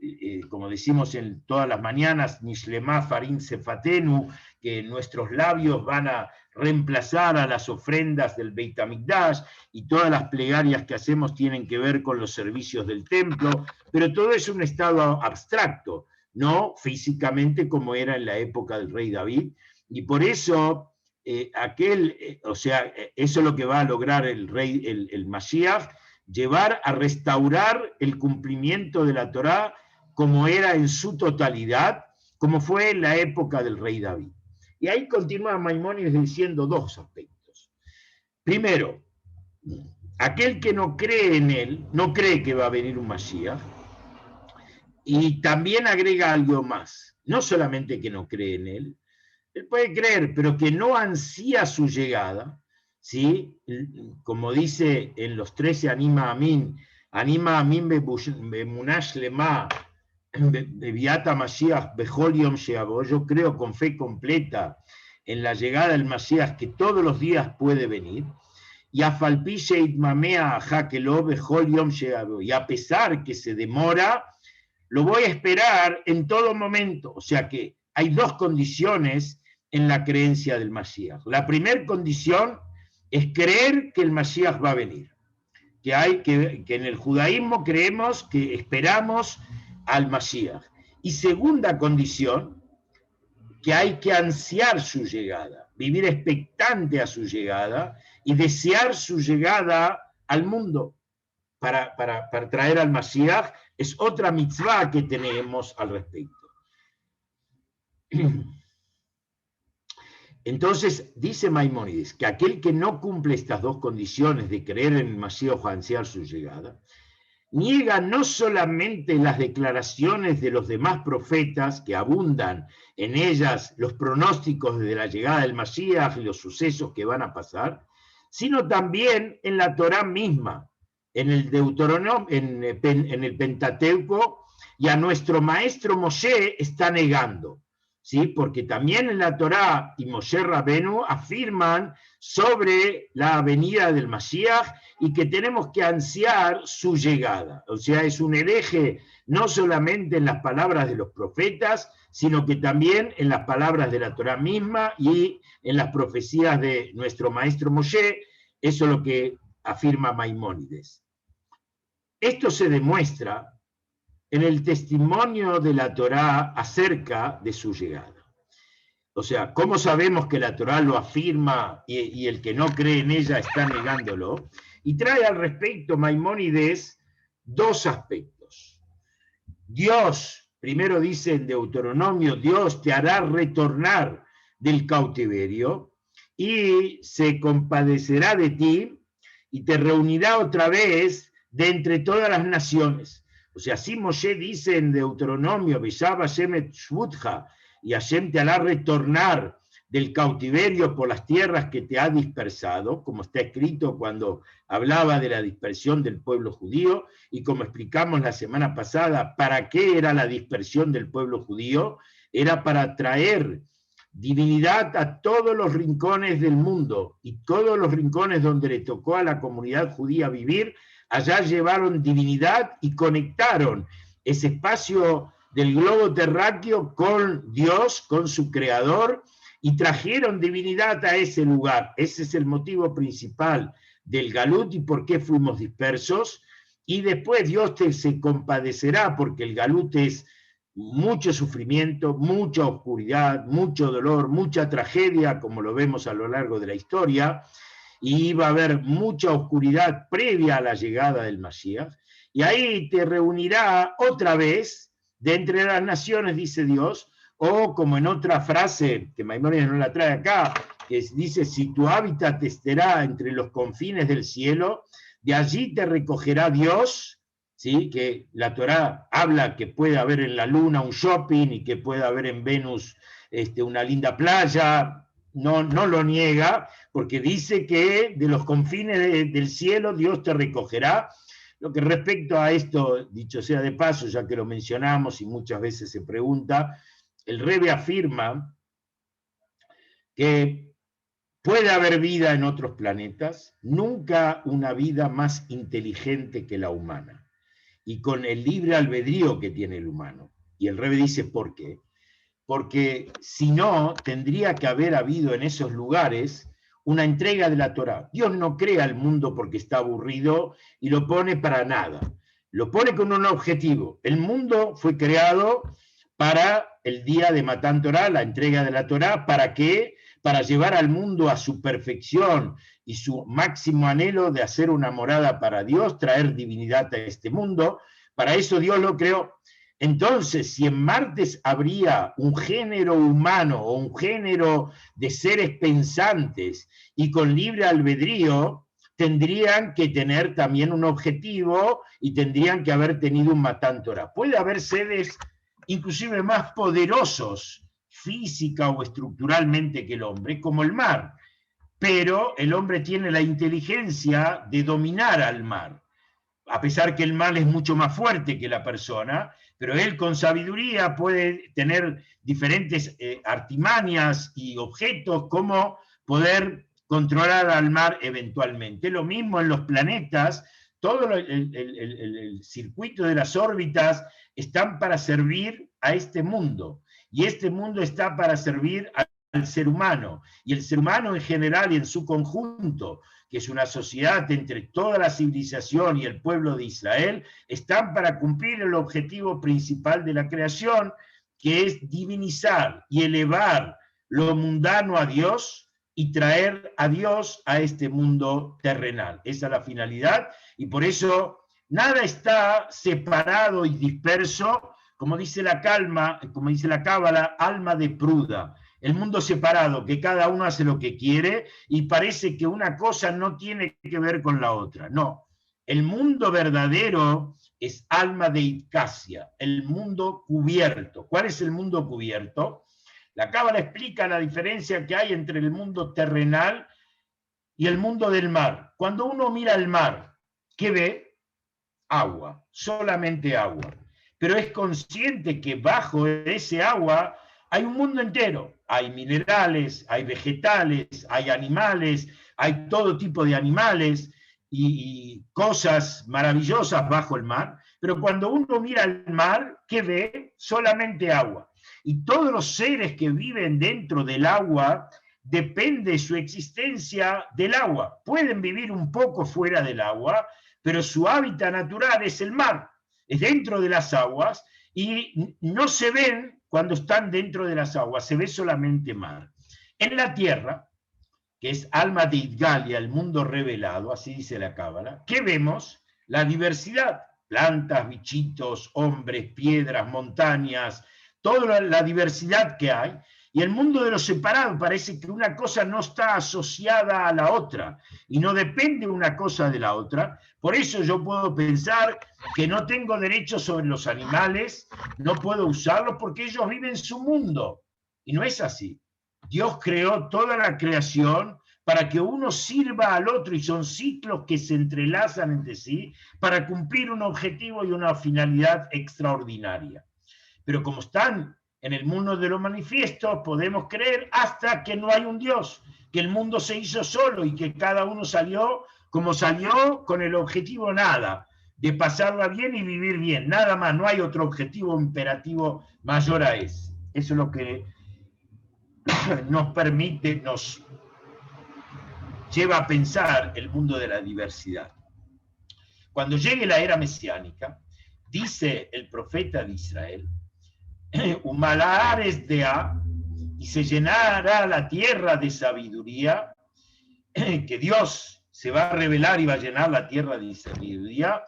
como decimos en todas las mañanas, Nishlema Farim Sefatenu, que nuestros labios van a reemplazar a las ofrendas del Beit HaMikdash, y todas las plegarias que hacemos tienen que ver con los servicios del templo, pero todo es un estado abstracto, no físicamente como era en la época del rey David, y por eso o sea, eso es lo que va a lograr el Mashiach, llevar a restaurar el cumplimiento de la Torá como era en su totalidad, como fue en la época del rey David. Y ahí continúa Maimónides diciendo dos aspectos. Primero, aquel que no cree en él, no cree que va a venir un Mashiach, y también agrega algo más, no solamente que no cree en él puede creer, pero que no ansía su llegada, ¿sí? Como dice en los 13 Anima Amin bemunash lema, beviata Mashiach bechol yom sheavo, yo creo con fe completa en la llegada del Mashiach que todos los días puede venir, y a falpi sheitmamea hakelo bechol yom sheavo, y a pesar que se demora, lo voy a esperar en todo momento. O sea que hay dos condiciones en la creencia del Mashiach. La primera condición es creer que el Mashiach va a venir. Que en el judaísmo creemos que esperamos al Mashiach. Y segunda condición, que hay que ansiar su llegada, vivir expectante a su llegada y desear su llegada al mundo para traer al Mashiach. Es otra mitzvah que tenemos al respecto. Entonces, dice Maimónides que aquel que no cumple estas dos condiciones de creer en el Mashiach o ansiar su llegada, niega no solamente las declaraciones de los demás profetas que abundan en ellas los pronósticos de la llegada del Mashiach y los sucesos que van a pasar, sino también en la Torá misma, en el Deuteronomio, en el Pentateuco, y a nuestro maestro Moshe está negando, ¿sí? Porque también en la Torá y Moshe Rabenu afirman sobre la venida del Mashiach y que tenemos que ansiar su llegada. O sea, es un hereje no solamente en las palabras de los profetas, sino que también en las palabras de la Torá misma y en las profecías de nuestro maestro Moshe. Eso es lo que afirma Maimónides. Esto se demuestra en el testimonio de la Torá acerca de su llegada. O sea, ¿cómo sabemos que la Torá lo afirma y el que no cree en ella está negándolo? Y trae al respecto Maimónides dos aspectos. Dios, primero dice en Deuteronomio, Dios te hará retornar del cautiverio y se compadecerá de ti y te reunirá otra vez de entre todas las naciones. O sea, así Moshe dice en Deuteronomio, Beshab Hashem et Shvutja, y Hashem te hará retornar del cautiverio por las tierras que te ha dispersado, como está escrito cuando hablaba de la dispersión del pueblo judío, y como explicamos la semana pasada, ¿para qué era la dispersión del pueblo judío? Era para traer divinidad a todos los rincones del mundo, y todos los rincones donde le tocó a la comunidad judía vivir, allá llevaron divinidad y conectaron ese espacio del globo terráqueo con Dios, con su creador, y trajeron divinidad a ese lugar. Ese es el motivo principal del Galut y por qué fuimos dispersos. Y después Dios se compadecerá, porque el Galut es mucho sufrimiento, mucha oscuridad, mucho dolor, mucha tragedia, como lo vemos a lo largo de la historia, y va a haber mucha oscuridad previa a la llegada del Mashiach, y ahí te reunirá otra vez de entre las naciones, dice Dios, o como en otra frase, que Maimónides no la trae acá, que dice, si tu hábitat estará entre los confines del cielo, de allí te recogerá Dios, ¿sí? Que la Torá habla que puede haber en la luna un shopping y que puede haber en Venus una linda playa, no lo niega, porque dice que de los confines del cielo Dios te recogerá. Lo que respecto a esto, dicho sea de paso, ya que lo mencionamos y muchas veces se pregunta, el Rebbe afirma que puede haber vida en otros planetas, nunca una vida más inteligente que la humana, y con el libre albedrío que tiene el humano. Y el Rebbe dice, ¿por qué? Porque si no, tendría que haber habido en esos lugares una entrega de la Torá. Dios no crea el mundo porque está aburrido y lo pone para nada. Lo pone con un objetivo. El mundo fue creado para el día de Matán Torá, la entrega de la Torá. ¿Para qué? Para llevar al mundo a su perfección y su máximo anhelo de hacer una morada para Dios, traer divinidad a este mundo. Para eso Dios lo creó. Entonces, si en Marte habría un género humano o un género de seres pensantes y con libre albedrío, tendrían que tener también un objetivo y tendrían que haber tenido un Matántora. Puede haber seres inclusive más poderosos física o estructuralmente que el hombre, como el mar, pero el hombre tiene la inteligencia de dominar al mar, a pesar que el mal es mucho más fuerte que la persona, pero él con sabiduría puede tener diferentes artimañas y objetos como poder controlar al mar eventualmente. Lo mismo en los planetas, todo el circuito de las órbitas están para servir a este mundo, y este mundo está para servir al ser humano, y el ser humano en general y en su conjunto, que es una sociedad entre toda la civilización y el pueblo de Israel, están para cumplir el objetivo principal de la creación, que es divinizar y elevar lo mundano a Dios y traer a Dios a este mundo terrenal. Esa es la finalidad, y por eso nada está separado y disperso, como dice la Cábala, alma de pruda. El mundo separado, que cada uno hace lo que quiere y parece que una cosa no tiene que ver con la otra. No, el mundo verdadero es alma de Itcasia, el mundo cubierto. ¿Cuál es el mundo cubierto? La Cábala explica la diferencia que hay entre el mundo terrenal y el mundo del mar. Cuando uno mira el mar, ¿qué ve? Agua, solamente agua. Pero es consciente que bajo ese agua hay un mundo entero. Hay minerales, hay vegetales, hay animales, hay todo tipo de animales y cosas maravillosas bajo el mar. Pero cuando uno mira el mar, ¿qué ve? Solamente agua. Y todos los seres que viven dentro del agua, depende su existencia del agua. Pueden vivir un poco fuera del agua, pero su hábitat natural es el mar, es dentro de las aguas, y no se ven cuando están dentro de las aguas, se ve solamente mar. En la tierra, que es alma de Idgalia, el mundo revelado, así dice la Cábala, ¿qué vemos? La diversidad, plantas, bichitos, hombres, piedras, montañas, toda la diversidad que hay. Y el mundo de lo separado parece que una cosa no está asociada a la otra y no depende una cosa de la otra. Por eso yo puedo pensar que no tengo derechos sobre los animales, no puedo usarlos porque ellos viven su mundo. Y no es así. Dios creó toda la creación para que uno sirva al otro, y son ciclos que se entrelazan entre sí para cumplir un objetivo y una finalidad extraordinaria. Pero como están en el mundo de los manifiestos, podemos creer hasta que no hay un Dios, que el mundo se hizo solo y que cada uno salió como salió, con el objetivo nada, de pasarla bien y vivir bien, nada más, no hay otro objetivo imperativo mayor a ese. Eso es lo que nos permite, nos lleva a pensar el mundo de la diversidad. Cuando llegue la era mesiánica, dice el profeta de Israel, Humalares de A, y se llenará la tierra de sabiduría, que Dios se va a revelar y va a llenar la tierra de sabiduría,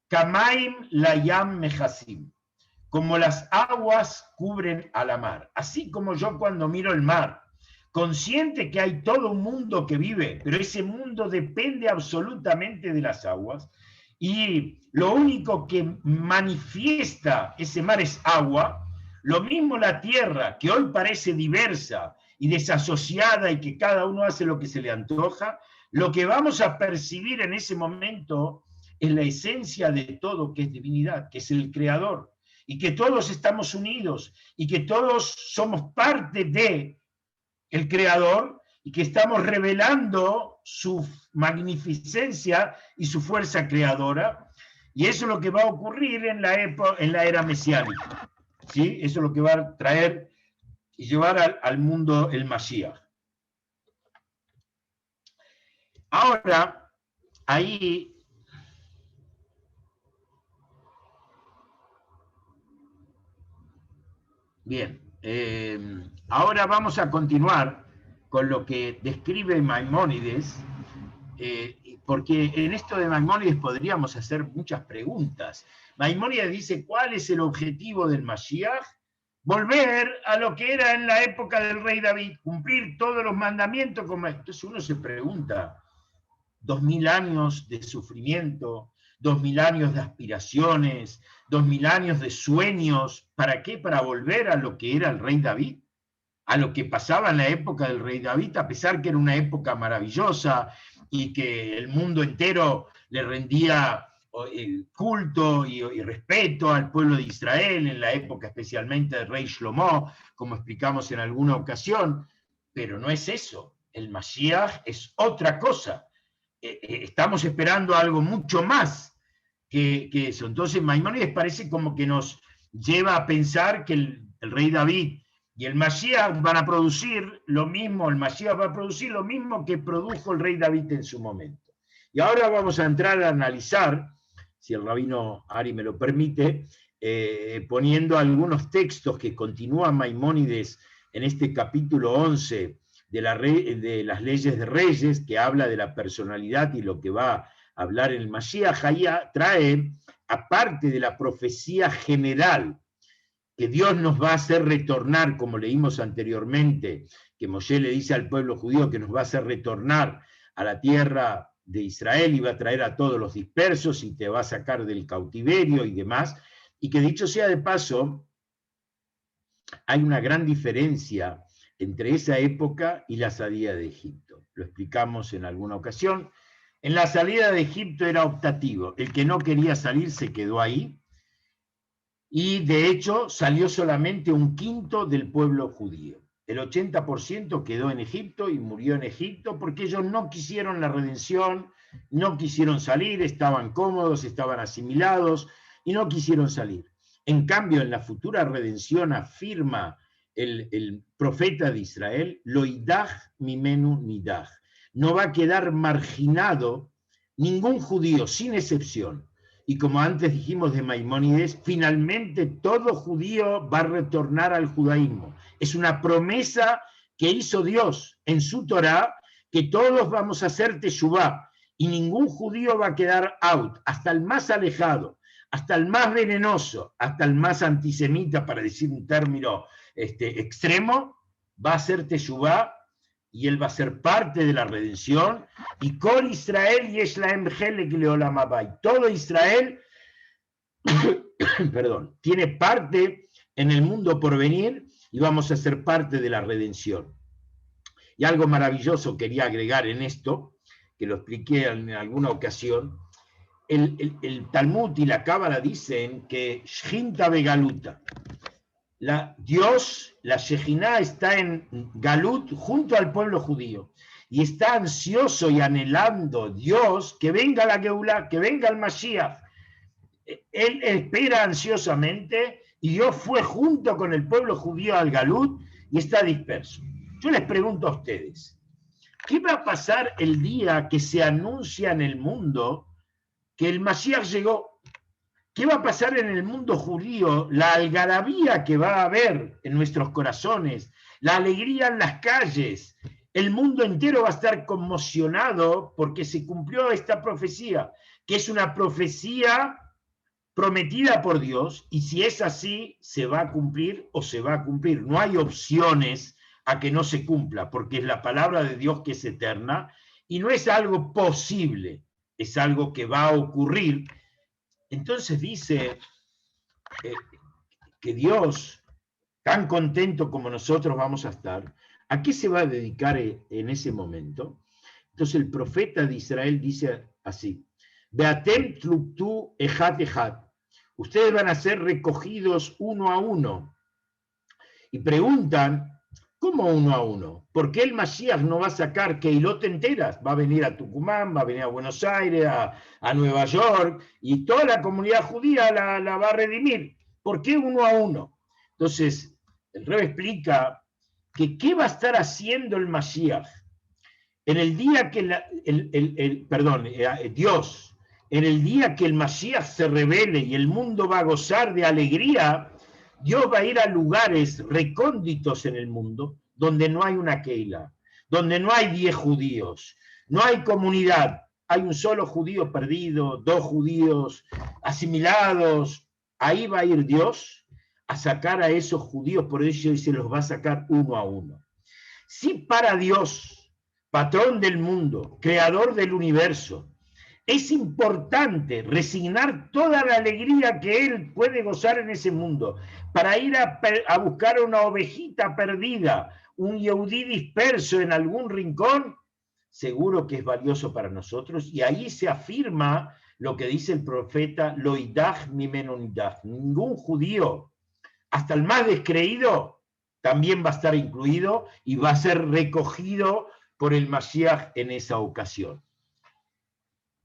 Kamaim Layam Mejasim, como las aguas cubren a la mar. Así como yo cuando miro el mar, consciente que hay todo un mundo que vive, pero ese mundo depende absolutamente de las aguas, y lo único que manifiesta ese mar es agua. Lo mismo la tierra, que hoy parece diversa y desasociada y que cada uno hace lo que se le antoja, lo que vamos a percibir en ese momento es la esencia de todo, que es divinidad, que es el creador, y que todos estamos unidos y que todos somos parte de el creador y que estamos revelando su magnificencia y su fuerza creadora, y eso es lo que va a ocurrir en la era mesiánica. ¿Sí? Eso es lo que va a traer y llevar al mundo el Mashiach. Ahora, ahí bien, ahora vamos a continuar con lo que describe Maimónides porque en esto de Maimónides podríamos hacer muchas preguntas. Maimónides dice, ¿cuál es el objetivo del Mashiach? Volver a lo que era en la época del rey David, cumplir todos los mandamientos. Entonces uno se pregunta, 2000 años de sufrimiento, 2000 años de aspiraciones, 2000 años de sueños, ¿para qué? Para volver a lo que era el rey David, a lo que pasaba en la época del rey David, a pesar que era una época maravillosa y que el mundo entero le rendía culto y respeto al pueblo de Israel, en la época especialmente del rey Shlomo, como explicamos en alguna ocasión, pero no es eso, el Mashiach es otra cosa. Estamos esperando algo mucho más que eso. Entonces Maimónides parece como que nos lleva a pensar que el rey David y el Mashiach van a producir lo mismo, el Mashiach va a producir lo mismo que produjo el rey David en su momento. Y ahora vamos a entrar a analizar, si el rabino Ari me lo permite, poniendo algunos textos que continúan Maimónides en este capítulo 11 de las leyes de reyes, que habla de la personalidad y lo que va a hablar en el Mashiach. Ahí trae, aparte de la profecía general, que Dios nos va a hacer retornar, como leímos anteriormente, que Moshe le dice al pueblo judío que nos va a hacer retornar a la tierra de Israel y va a traer a todos los dispersos y te va a sacar del cautiverio y demás, y que dicho sea de paso, hay una gran diferencia entre esa época y la salida de Egipto. Lo explicamos en alguna ocasión. En la salida de Egipto era optativo, el que no quería salir se quedó ahí, y de hecho salió solamente un quinto del pueblo judío. El 80% quedó en Egipto y murió en Egipto porque ellos no quisieron la redención, no quisieron salir, estaban cómodos, estaban asimilados y no quisieron salir. En cambio, en la futura redención afirma el profeta de Israel, Loidaj mimenu nidaj. No va a quedar marginado ningún judío, sin excepción. Y como antes dijimos de Maimónides, finalmente todo judío va a retornar al judaísmo. Es una promesa que hizo Dios en su Torá, que todos vamos a hacer teshuvá, y ningún judío va a quedar out, hasta el más alejado, hasta el más venenoso, hasta el más antisemita, para decir un término extremo, va a hacer teshuvá, y él va a ser parte de la redención, y con Israel yesh lahem chelek leolam haba. Todo Israel perdón, tiene parte en el mundo por venir y vamos a ser parte de la redención. Y algo maravilloso quería agregar en esto, que lo expliqué en alguna ocasión. El Talmud y la Cábala dicen que Shechinta begaluta, Dios, la Shejinah, está en Galut junto al pueblo judío y está ansioso y anhelando Dios que venga la Geulá, que venga el Mashiach. Él espera ansiosamente y Dios fue junto con el pueblo judío al Galut y está disperso. Yo les pregunto a ustedes, ¿qué va a pasar el día que se anuncia en el mundo que el Mashiach llegó? ¿Qué va a pasar en el mundo judío? La algarabía que va a haber en nuestros corazones, la alegría en las calles, el mundo entero va a estar conmocionado porque se cumplió esta profecía, que es una profecía prometida por Dios, y si es así, se va a cumplir o se va a cumplir. No hay opciones a que no se cumpla, porque es la palabra de Dios que es eterna, y no es algo posible, es algo que va a ocurrir. Entonces dice que Dios, tan contento como nosotros vamos a estar, ¿a qué se va a dedicar en ese momento? Entonces el profeta de Israel dice así, Beatem tluktu ejat ejat, ustedes van a ser recogidos uno a uno. Y preguntan, ¿cómo uno a uno? ¿Por qué el Mashiach no va a sacar Keilot enteras? Va a venir a Tucumán, va a venir a Buenos Aires, a Nueva York, y toda la comunidad judía la va a redimir. ¿Por qué uno a uno? Entonces, el Rebbe explica que ¿qué va a estar haciendo el Mashiach? En el día que Dios, en el día que el Mashiach se revele y el mundo va a gozar de alegría, Dios va a ir a lugares recónditos en el mundo donde no hay una Keila, donde no hay 10 judíos, no hay comunidad, hay un solo judío perdido, dos judíos asimilados, ahí va a ir Dios a sacar a esos judíos, por ello se los va a sacar uno a uno. Si para Dios, patrón del mundo, creador del universo, es importante resignar toda la alegría que él puede gozar en ese mundo para ir a buscar una ovejita perdida, un yehudí disperso en algún rincón, seguro que es valioso para nosotros, y ahí se afirma lo que dice el profeta, lo idach mimeno nidach, ningún judío, hasta el más descreído, también va a estar incluido y va a ser recogido por el Mashiach en esa ocasión.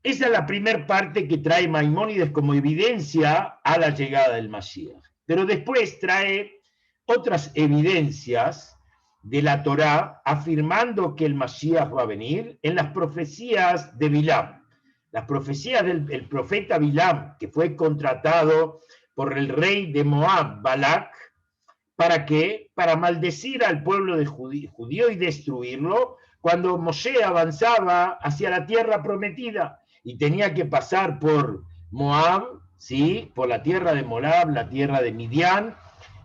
Esa es la primera parte que trae Maimónides como evidencia a la llegada del Mashiach. Pero después trae otras evidencias de la Torá afirmando que el Mashiach va a venir en las profecías de Bilam. Las profecías del profeta Bilam, que fue contratado por el rey de Moab, Balak, ¿para qué? Para maldecir al pueblo de judío y destruirlo cuando Moshe avanzaba hacia la tierra prometida y tenía que pasar por Moab, ¿sí? Por la tierra de Moab, la tierra de Midian.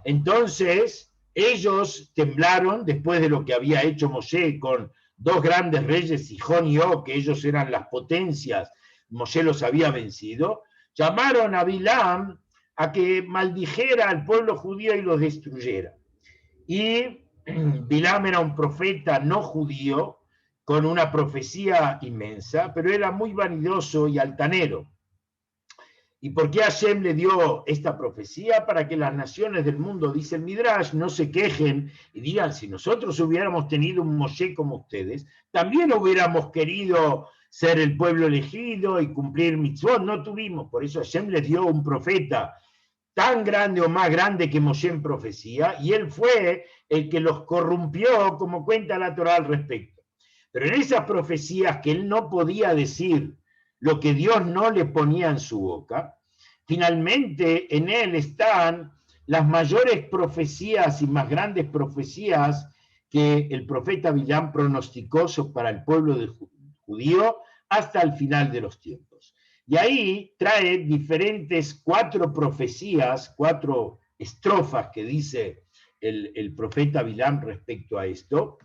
Entonces ellos temblaron después de lo que había hecho Moshe con dos grandes reyes, Sihón y Og, que ellos eran las potencias, Moshe los había vencido, llamaron a Bilam a que maldijera al pueblo judío y los destruyera. Y Bilam era un profeta no judío, con una profecía inmensa, pero era muy vanidoso y altanero. ¿Y por qué Hashem le dio esta profecía? Para que las naciones del mundo, dice el Midrash, no se quejen y digan, si nosotros hubiéramos tenido un Moshe como ustedes, también hubiéramos querido ser el pueblo elegido y cumplir mitzvot, no tuvimos. Por eso Hashem les dio un profeta tan grande o más grande que Moshe en profecía, y él fue el que los corrompió, como cuenta la Torá al respecto. Pero en esas profecías que él no podía decir lo que Dios no le ponía en su boca, finalmente en él están las mayores profecías y más grandes profecías que el profeta Bilam pronosticó para el pueblo judío hasta el final de los tiempos. Y ahí trae diferentes 4 profecías, 4 estrofas que dice el profeta Bilam respecto a esto.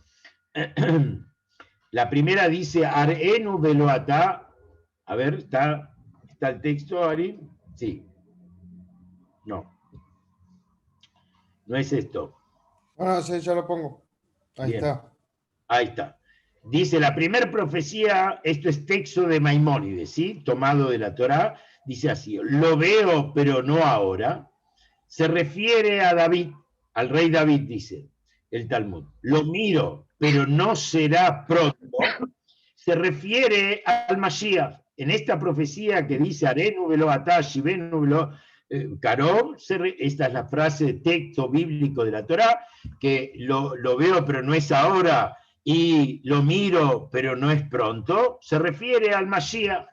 La primera dice, Arenu veloatá. A ver, ¿está el texto, Ari? Sí. No. No es esto. Ah, sí, ya lo pongo. Ahí Bien. está. Ahí está. Dice, la primera profecía, esto es texto de Maimónides, ¿sí? Tomado de la Torá, dice así, lo veo, pero no ahora. Se refiere a David, al rey David, dice el Talmud. Lo miro, pero no será pronto. Se refiere al Mashiach. En esta profecía que dice, Arenu velo atashi, venu velo Karov, esta es la frase de texto bíblico de la Torá, que lo veo, pero no es ahora, y lo miro, pero no es pronto, se refiere al Mashiach.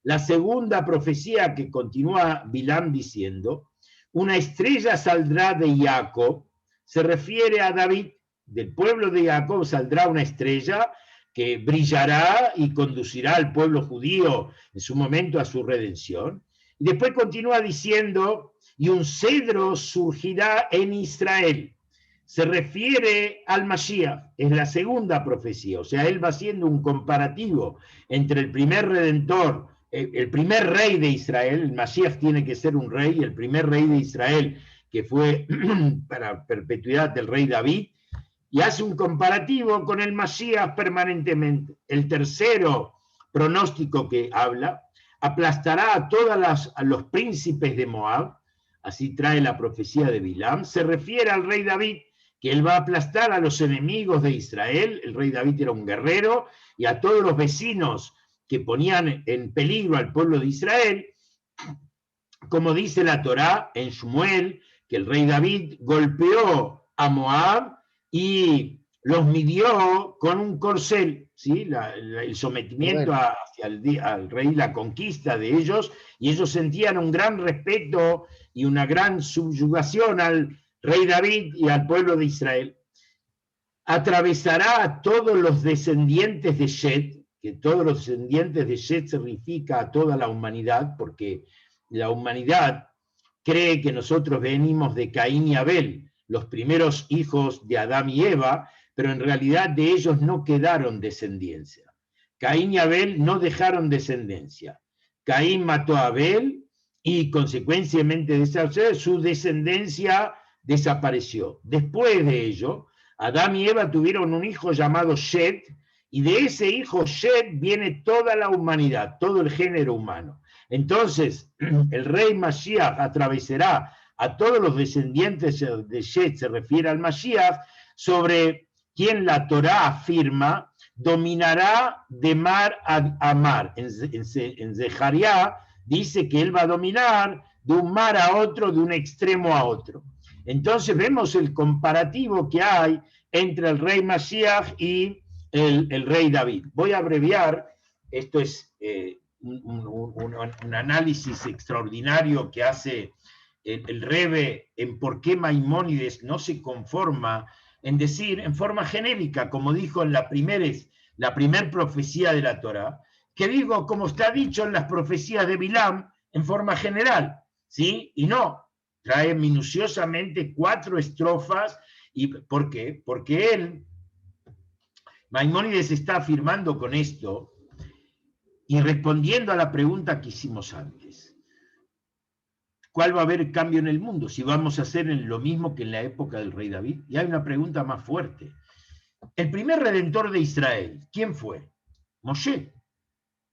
La segunda profecía que continúa Bilam diciendo, una estrella saldrá de Jacob, se refiere a David, del pueblo de Jacob saldrá una estrella que brillará y conducirá al pueblo judío en su momento a su redención. Y después continúa diciendo, y un cedro surgirá en Israel. Se refiere al Mashiach, es la segunda profecía, o sea, él va haciendo un comparativo entre el primer redentor, el primer rey de Israel, el Mashiach tiene que ser un rey, el primer rey de Israel, que fue para perpetuidad del rey David, y hace un comparativo con el Mashiach permanentemente. El tercero pronóstico que habla, aplastará a los príncipes de Moab, así trae la profecía de Bilam, se refiere al rey David, que él va a aplastar a los enemigos de Israel, el rey David era un guerrero, y a todos los vecinos que ponían en peligro al pueblo de Israel, como dice la Torá en Shmuel, que el rey David golpeó a Moab y los midió con un corcel, ¿sí? El sometimiento hacia al rey, la conquista de ellos, y ellos sentían un gran respeto y una gran subyugación al rey David y al pueblo de Israel. Atravesará a todos los descendientes de Shet, que todos los descendientes de Shet significa a toda la humanidad, porque la humanidad cree que nosotros venimos de Caín y Abel, los primeros hijos de Adán y Eva, pero en realidad de ellos no quedaron descendencia. Caín y Abel no dejaron descendencia. Caín mató a Abel y consecuentemente su descendencia desapareció. Después de ello, Adán y Eva tuvieron un hijo llamado Shet, y de ese hijo Shet viene toda la humanidad, todo el género humano. Entonces, el rey Mashiach atravesará a todos los descendientes de Shet, se refiere al Mashiach, sobre quien la Torá afirma dominará de mar a mar. En Zeharia dice que él va a dominar de un mar a otro, de un extremo a otro. Entonces vemos el comparativo que hay entre el rey Mashiach y el rey David. Voy a abreviar, esto es un análisis extraordinario que hace el Rebbe en por qué Maimónides no se conforma en decir en forma genérica, como dijo en la primer profecía de la Torá, que digo, como está dicho en las profecías de Bilam, en forma general, ¿sí? Y no, trae minuciosamente 4 estrofas. ¿Y por qué? Porque Maimónides está afirmando con esto y respondiendo a la pregunta que hicimos antes. ¿Cuál va a haber cambio en el mundo? Si vamos a hacer lo mismo que en la época del rey David. Y hay una pregunta más fuerte. El primer redentor de Israel, ¿quién fue? Moshe.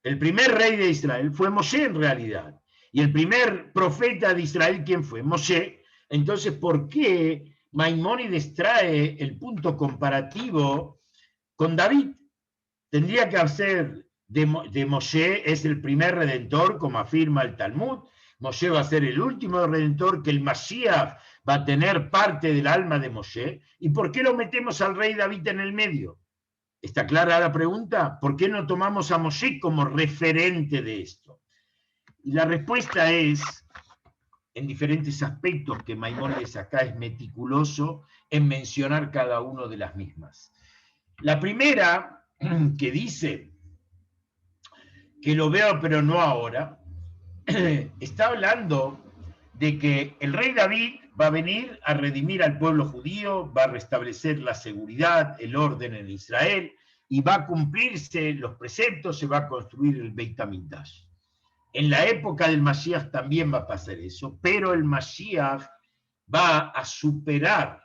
El primer rey de Israel fue Moshe en realidad. Y el primer profeta de Israel, ¿quién fue? Moshe. Entonces, ¿por qué Maimónides trae el punto comparativo con David? Tendría que hacer de Moshe es el primer redentor, como afirma el Talmud. Moshe va a ser el último redentor, que el Mashiach va a tener parte del alma de Moshe. ¿Y por qué lo metemos al rey David en el medio? ¿Está clara la pregunta? ¿Por qué no tomamos a Moshe como referente de esto? Y la respuesta es, en diferentes aspectos, que Maimónides acá es meticuloso en mencionar cada uno de las mismas. La primera, que dice que lo veo pero no ahora, está hablando de que el rey David va a venir a redimir al pueblo judío, va a restablecer la seguridad, el orden en Israel, y va a cumplirse los preceptos, se va a construir el Beit HaMikdash. En la época del Mashiach también va a pasar eso, pero el Mashiach va a superar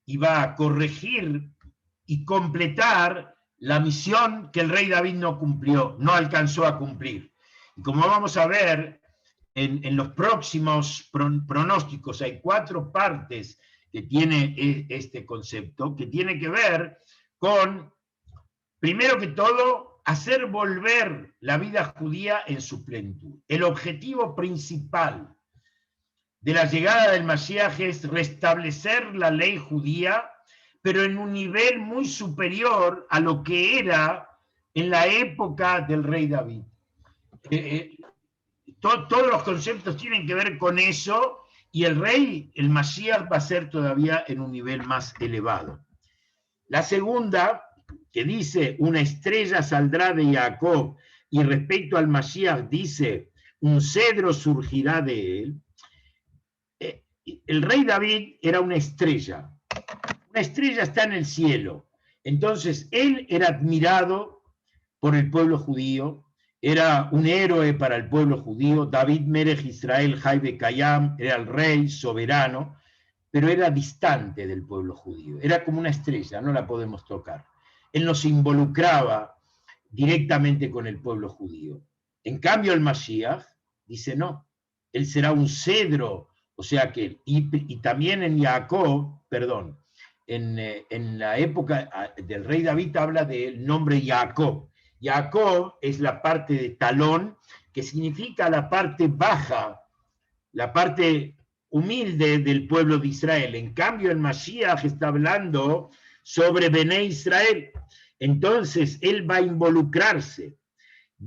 y va a corregir y completar la misión que el rey David no cumplió, no alcanzó a cumplir. Y como vamos a ver en los próximos pronósticos, hay 4 partes que tiene este concepto, que tiene que ver con, primero que todo, hacer volver la vida judía en su plenitud. El objetivo principal de la llegada del Mashiach es restablecer la ley judía, pero en un nivel muy superior a lo que era en la época del rey David. Todos los conceptos tienen que ver con eso, y el Mashiach va a ser todavía en un nivel más elevado. La segunda, que dice, una estrella saldrá de Jacob, y respecto al Mashiach dice, un cedro surgirá de él. El rey David era una estrella está en el cielo. Entonces, él era admirado por el pueblo judío, era un héroe para el pueblo judío. David Melech Israel Jai Bekayam era el rey soberano, pero era distante del pueblo judío. Era como una estrella, no la podemos tocar. Él no se involucraba directamente con el pueblo judío. En cambio, el Mashiach dice no, él será un cedro, o sea que, y también en Jacob, perdón, en la época del rey David habla del nombre Jacob. Jacob es la parte de talón, que significa la parte baja, la parte humilde del pueblo de Israel. En cambio, el Mashiach está hablando sobre Bené Israel. Entonces, él va a involucrarse,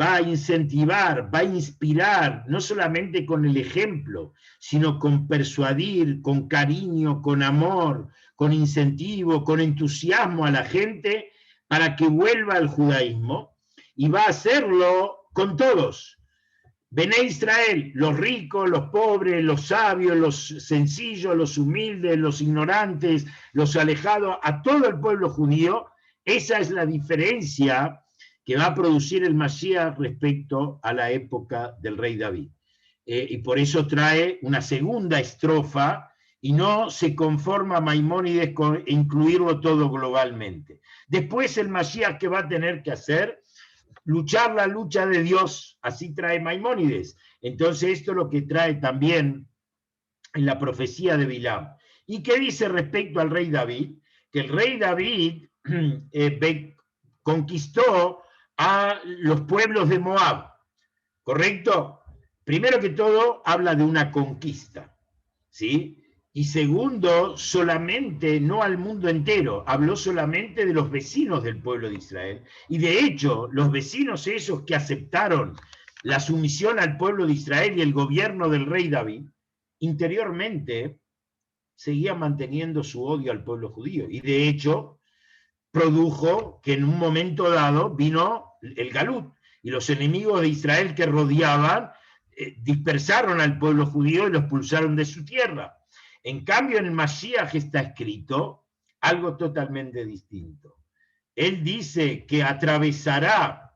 va a incentivar, va a inspirar, no solamente con el ejemplo, sino con persuadir, con cariño, con amor, con incentivo, con entusiasmo a la gente para que vuelva al judaísmo. y va a hacerlo con todos. Bené Israel, los ricos, los pobres, los sabios, los sencillos, los humildes, los ignorantes, los alejados, a todo el pueblo judío. Esa es la diferencia que va a producir el Mashiach respecto a la época del rey David. Y por eso trae una segunda estrofa y no se conforma Maimónides con incluirlo todo globalmente. Después el Mashiach, que va a tener que hacer, luchar la lucha de Dios, así trae Maimónides. Entonces esto es lo que trae también en la profecía de Bilam. ¿Y qué dice respecto al rey David? Que el rey David conquistó a los pueblos de Moab, ¿correcto? Primero que todo, habla de una conquista, ¿sí? Y segundo, solamente, no al mundo entero, habló solamente de los vecinos del pueblo de Israel. Y de hecho, los vecinos esos que aceptaron la sumisión al pueblo de Israel y el gobierno del rey David, interiormente seguían manteniendo su odio al pueblo judío. Y de hecho, produjo que en un momento dado vino el Galut, y los enemigos de Israel que rodeaban dispersaron al pueblo judío y lo expulsaron de su tierra. En cambio, en el Mashiach está escrito algo totalmente distinto. Él dice que atravesará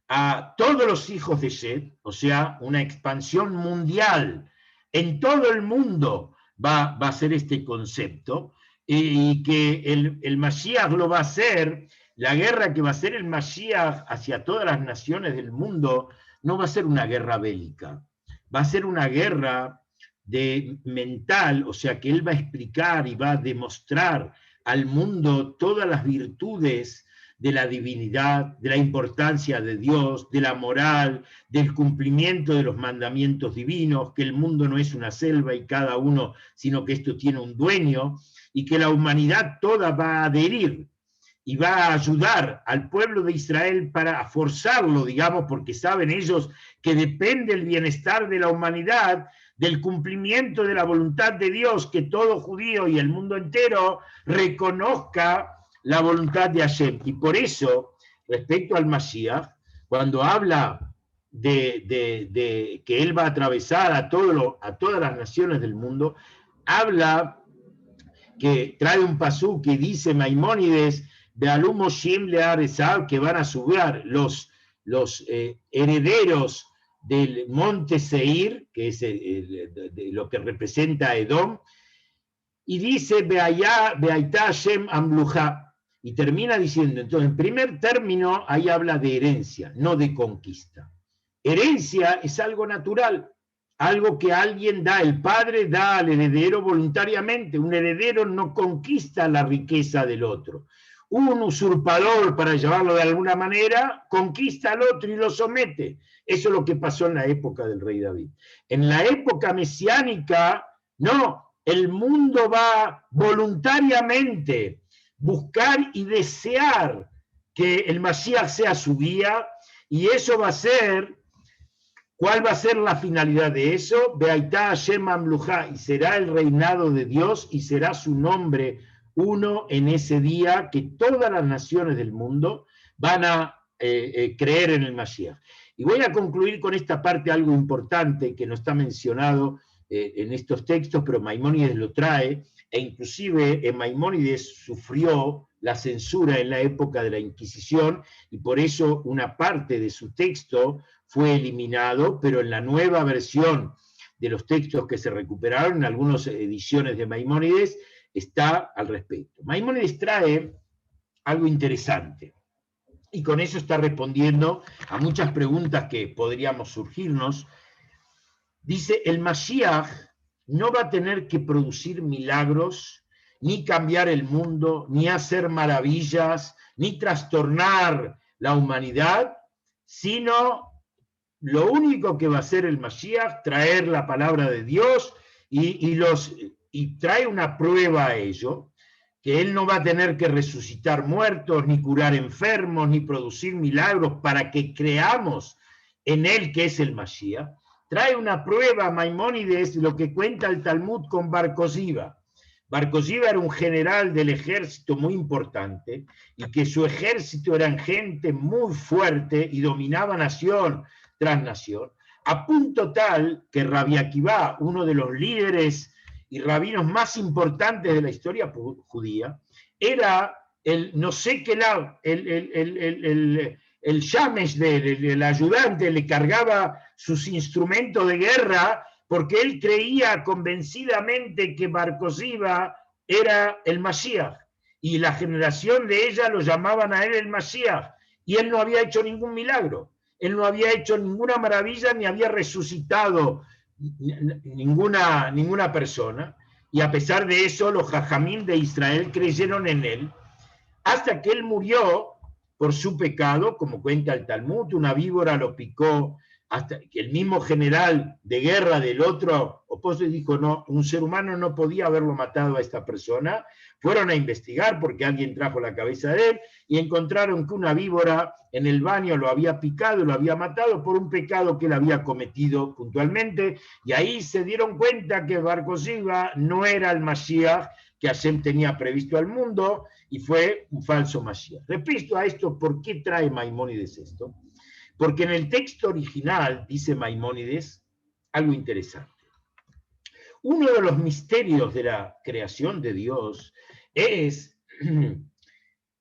a todos los hijos de Shet, o sea, una expansión mundial. En todo el mundo va a ser este concepto, y que el Mashiach lo va a hacer, la guerra que va a hacer el Mashiach hacia todas las naciones del mundo, no va a ser una guerra bélica, va a ser una guerra mental, o sea que él va a explicar y va a demostrar al mundo todas las virtudes de la divinidad, de la importancia de Dios, de la moral, del cumplimiento de los mandamientos divinos, que el mundo no es una selva y cada uno, sino que esto tiene un dueño, y que la humanidad toda va a adherir y va a ayudar al pueblo de Israel para forzarlo, digamos, porque saben ellos que depende el bienestar de la humanidad del cumplimiento de la voluntad de Dios, que todo judío y el mundo entero reconozca la voluntad de Hashem. Y por eso, respecto al Mashiach, cuando habla de que él va a atravesar a todas las naciones del mundo, habla que trae un pasú que dice Maimónides, de Alumo Shim Learesab, que van a subir los herederos del monte Seir, que es lo que representa a Edom, y dice Beaitá Hashem Amluja, y termina diciendo, entonces en primer término ahí habla de herencia, no de conquista. Herencia es algo natural, algo que alguien da, el padre da al heredero voluntariamente, un heredero no conquista la riqueza del otro. Un usurpador, para llamarlo de alguna manera, conquista al otro y lo somete. Eso es lo que pasó en la época del rey David. En la época mesiánica, no, el mundo va voluntariamente buscar y desear que el Mashiach sea su guía, y eso va a ser, ¿cuál va a ser la finalidad de eso? Beaitá Hashem Amluja, y será el reinado de Dios y será su nombre uno en ese día, que todas las naciones del mundo van a creer en el Mashiach. Y voy a concluir con esta parte, algo importante que no está mencionado en estos textos, pero Maimónides lo trae, e inclusive Maimónides sufrió la censura en la época de la Inquisición, y por eso una parte de su texto fue eliminado, pero en la nueva versión de los textos que se recuperaron, en algunas ediciones de Maimónides, está al respecto. Maimónides trae algo interesante, y con eso está respondiendo a muchas preguntas que podríamos surgirnos. Dice, el Mashiach no va a tener que producir milagros, ni cambiar el mundo, ni hacer maravillas, ni trastornar la humanidad, sino lo único que va a hacer el Mashiach, traer la palabra de Dios y trae una prueba a ello, que él no va a tener que resucitar muertos, ni curar enfermos, ni producir milagros para que creamos en él que es el Mashiach. Trae una prueba, Maimónides, lo que cuenta el Talmud con Bar Kosiva. Bar Kokhba era un general del ejército muy importante y que su ejército eran gente muy fuerte y dominaba nación tras nación, a punto tal que Rabbi Akiva, uno de los líderes y rabinos más importantes de la historia judía, era el no sé qué lado, el shamesh el ayudante, le cargaba sus instrumentos de guerra porque él creía convencidamente que Bar Kokhba era el Mashiach y la generación de ella lo llamaban a él el Mashiach y él no había hecho ningún milagro, él no había hecho ninguna maravilla ni había resucitado ninguna persona, y a pesar de eso los jajamín de Israel creyeron en él hasta que él murió por su pecado, como cuenta el Talmud, una víbora lo picó, hasta que el mismo general de guerra del otro opuesto dijo, no, un ser humano no podía haberlo matado a esta persona. Fueron a investigar porque alguien trajo la cabeza de él y encontraron que una víbora en el baño lo había picado, lo había matado por un pecado que él había cometido puntualmente, y ahí se dieron cuenta que Bar Kokhba no era el Mashiach que Hashem tenía previsto al mundo, y fue un falso Mashiach. Repito a esto, ¿por qué trae Maimónides esto? Porque en el texto original dice Maimónides algo interesante. Uno de los misterios de la creación de Dios es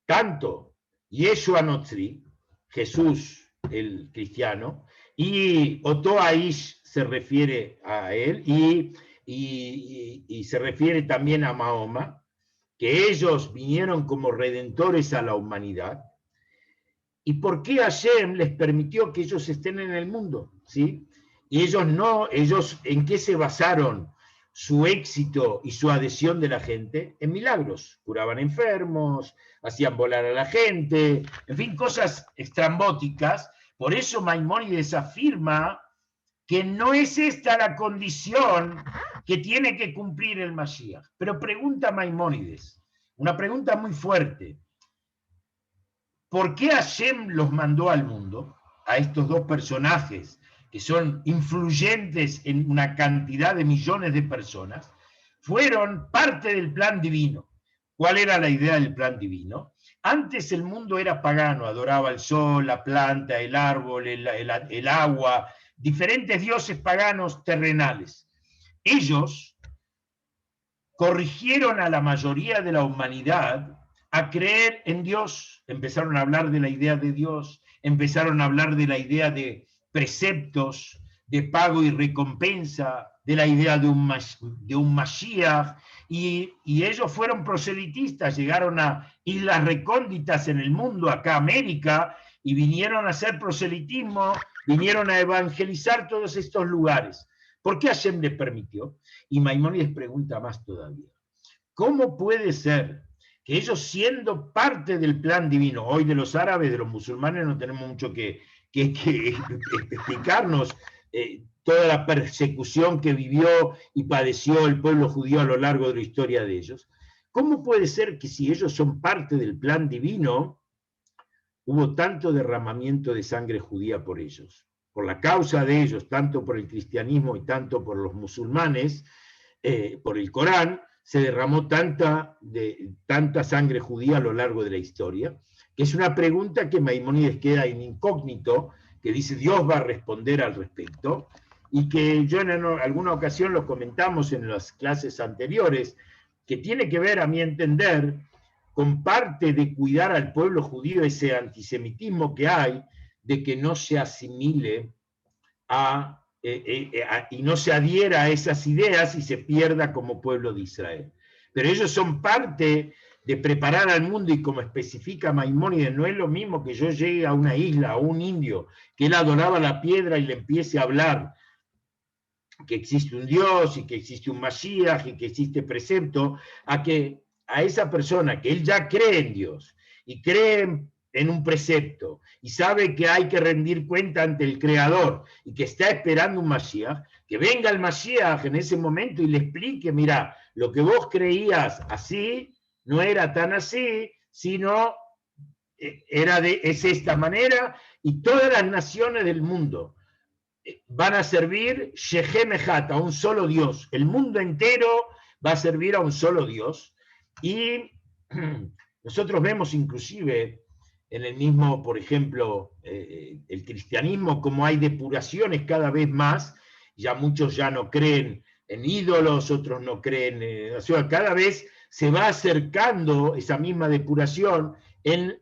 tanto Yeshua Notzri, Jesús el cristiano, y Oto Aish se refiere a él, y se refiere también a Mahoma, que ellos vinieron como redentores a la humanidad. ¿Y por qué Hashem les permitió que ellos estén en el mundo? ¿Sí? Y ellos ¿en qué se basaron su éxito y su adhesión de la gente? En milagros. Curaban enfermos, hacían volar a la gente, en fin, cosas estrambóticas. Por eso Maimónides afirma que no es esta la condición que tiene que cumplir el Mashiach. Pero pregunta Maimónides, una pregunta muy fuerte. ¿Por qué Hashem los mandó al mundo, a estos dos personajes que son influyentes en una cantidad de millones de personas? Fueron parte del plan divino. ¿Cuál era la idea del plan divino? Antes el mundo era pagano, adoraba el sol, la planta, el árbol, el agua, diferentes dioses paganos terrenales. Ellos corrigieron a la mayoría de la humanidad a creer en Dios. Empezaron a hablar de la idea de Dios, empezaron a hablar de la idea de preceptos, de pago y recompensa, de la idea de un Mashiach, y ellos fueron proselitistas, llegaron a islas recónditas en el mundo, acá a América, y vinieron a hacer proselitismo, vinieron a evangelizar todos estos lugares. ¿Por qué Hashem les permitió? Y Maimónides pregunta más todavía. ¿Cómo puede ser que ellos, siendo parte del plan divino, hoy de los árabes, de los musulmanes, no tenemos mucho que explicarnos toda la persecución que vivió y padeció el pueblo judío a lo largo de la historia de ellos? ¿Cómo puede ser que si ellos son parte del plan divino, hubo tanto derramamiento de sangre judía por ellos? Por la causa de ellos, tanto por el cristianismo y tanto por los musulmanes, por el Corán, se derramó tanta sangre judía a lo largo de la historia, que es una pregunta que Maimónides queda en incógnito, que dice Dios va a responder al respecto, y que yo en alguna ocasión lo comentamos en las clases anteriores, que tiene que ver, a mi entender, con parte de cuidar al pueblo judío, ese antisemitismo que hay, de que no se asimile y no se adhiera a esas ideas y se pierda como pueblo de Israel. Pero ellos son parte de preparar al mundo, y como especifica Maimónides, no es lo mismo que yo llegue a una isla, a un indio, que él adoraba la piedra y le empiece a hablar que existe un Dios y que existe un Mashiach y que existe precepto, a esa persona que él ya cree en Dios y cree en un precepto y sabe que hay que rendir cuenta ante el Creador y que está esperando un Mashiach, que venga el Mashiach en ese momento y le explique, mira, lo que vos creías así no era tan así, sino es esta manera, y todas las naciones del mundo van a servir Shehem Echad, a un solo Dios. El mundo entero va a servir a un solo Dios. Y nosotros vemos inclusive en el mismo, por ejemplo, el cristianismo, como hay depuraciones cada vez más, ya muchos ya no creen en ídolos, otros no creen, o sea, cada vez se va acercando esa misma depuración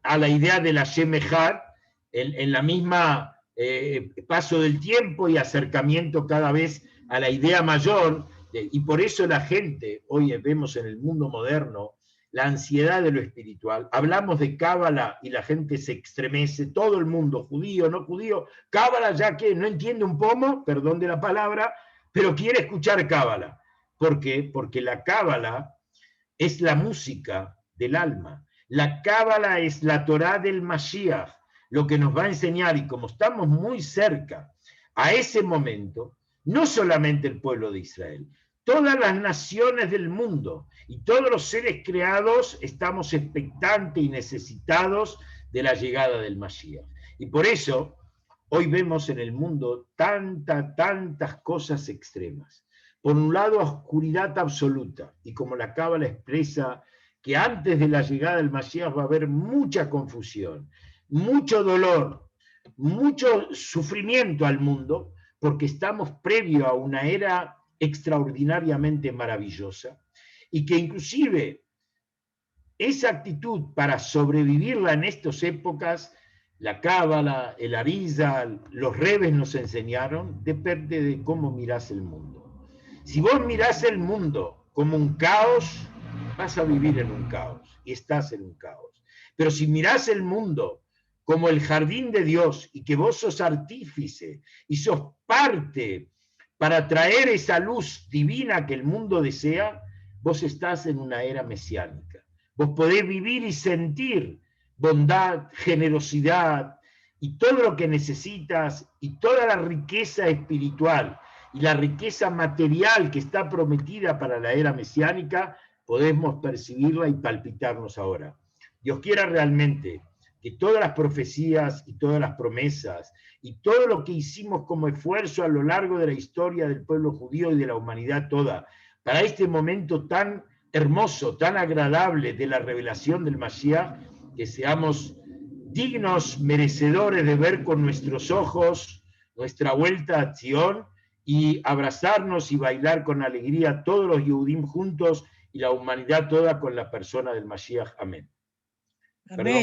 a la idea de la Shem Echad, en la misma paso del tiempo y acercamiento cada vez a la idea mayor, y por eso la gente, hoy vemos en el mundo moderno, la ansiedad de lo espiritual. Hablamos de Cábala y la gente se estremece, todo el mundo, judío, no judío, Cábala ya que no entiende un pomo, perdón de la palabra, pero quiere escuchar Cábala. ¿Por qué? Porque la Cábala es la música del alma. La Cábala es la Torá del Mashiach, lo que nos va a enseñar, y como estamos muy cerca a ese momento, no solamente el pueblo de Israel, todas las naciones del mundo y todos los seres creados estamos expectantes y necesitados de la llegada del Mashiach. Y por eso hoy vemos en el mundo tantas cosas extremas. Por un lado, oscuridad absoluta, y como la Cábala expresa que antes de la llegada del Mashiach va a haber mucha confusión, mucho dolor, mucho sufrimiento al mundo, porque estamos previo a una era extraordinariamente maravillosa, y que inclusive esa actitud para sobrevivirla en estas épocas, la Cábala, el Arizal, los rebes nos enseñaron, depende de cómo mirás el mundo. Si vos mirás el mundo como un caos, vas a vivir en un caos, y estás en un caos. Pero si mirás el mundo como el jardín de Dios, y que vos sos artífice, y sos parte para traer esa luz divina que el mundo desea, vos estás en una era mesiánica. Vos podés vivir y sentir bondad, generosidad, y todo lo que necesitas, y toda la riqueza espiritual, y la riqueza material que está prometida para la era mesiánica, podemos percibirla y palpitarnos ahora. Dios quiera realmente que todas las profecías y todas las promesas y todo lo que hicimos como esfuerzo a lo largo de la historia del pueblo judío y de la humanidad toda, para este momento tan hermoso, tan agradable de la revelación del Mashiach, que seamos dignos, merecedores de ver con nuestros ojos nuestra vuelta a Sion y abrazarnos y bailar con alegría todos los Yehudim juntos y la humanidad toda con la persona del Mashiach. Amén. Amén.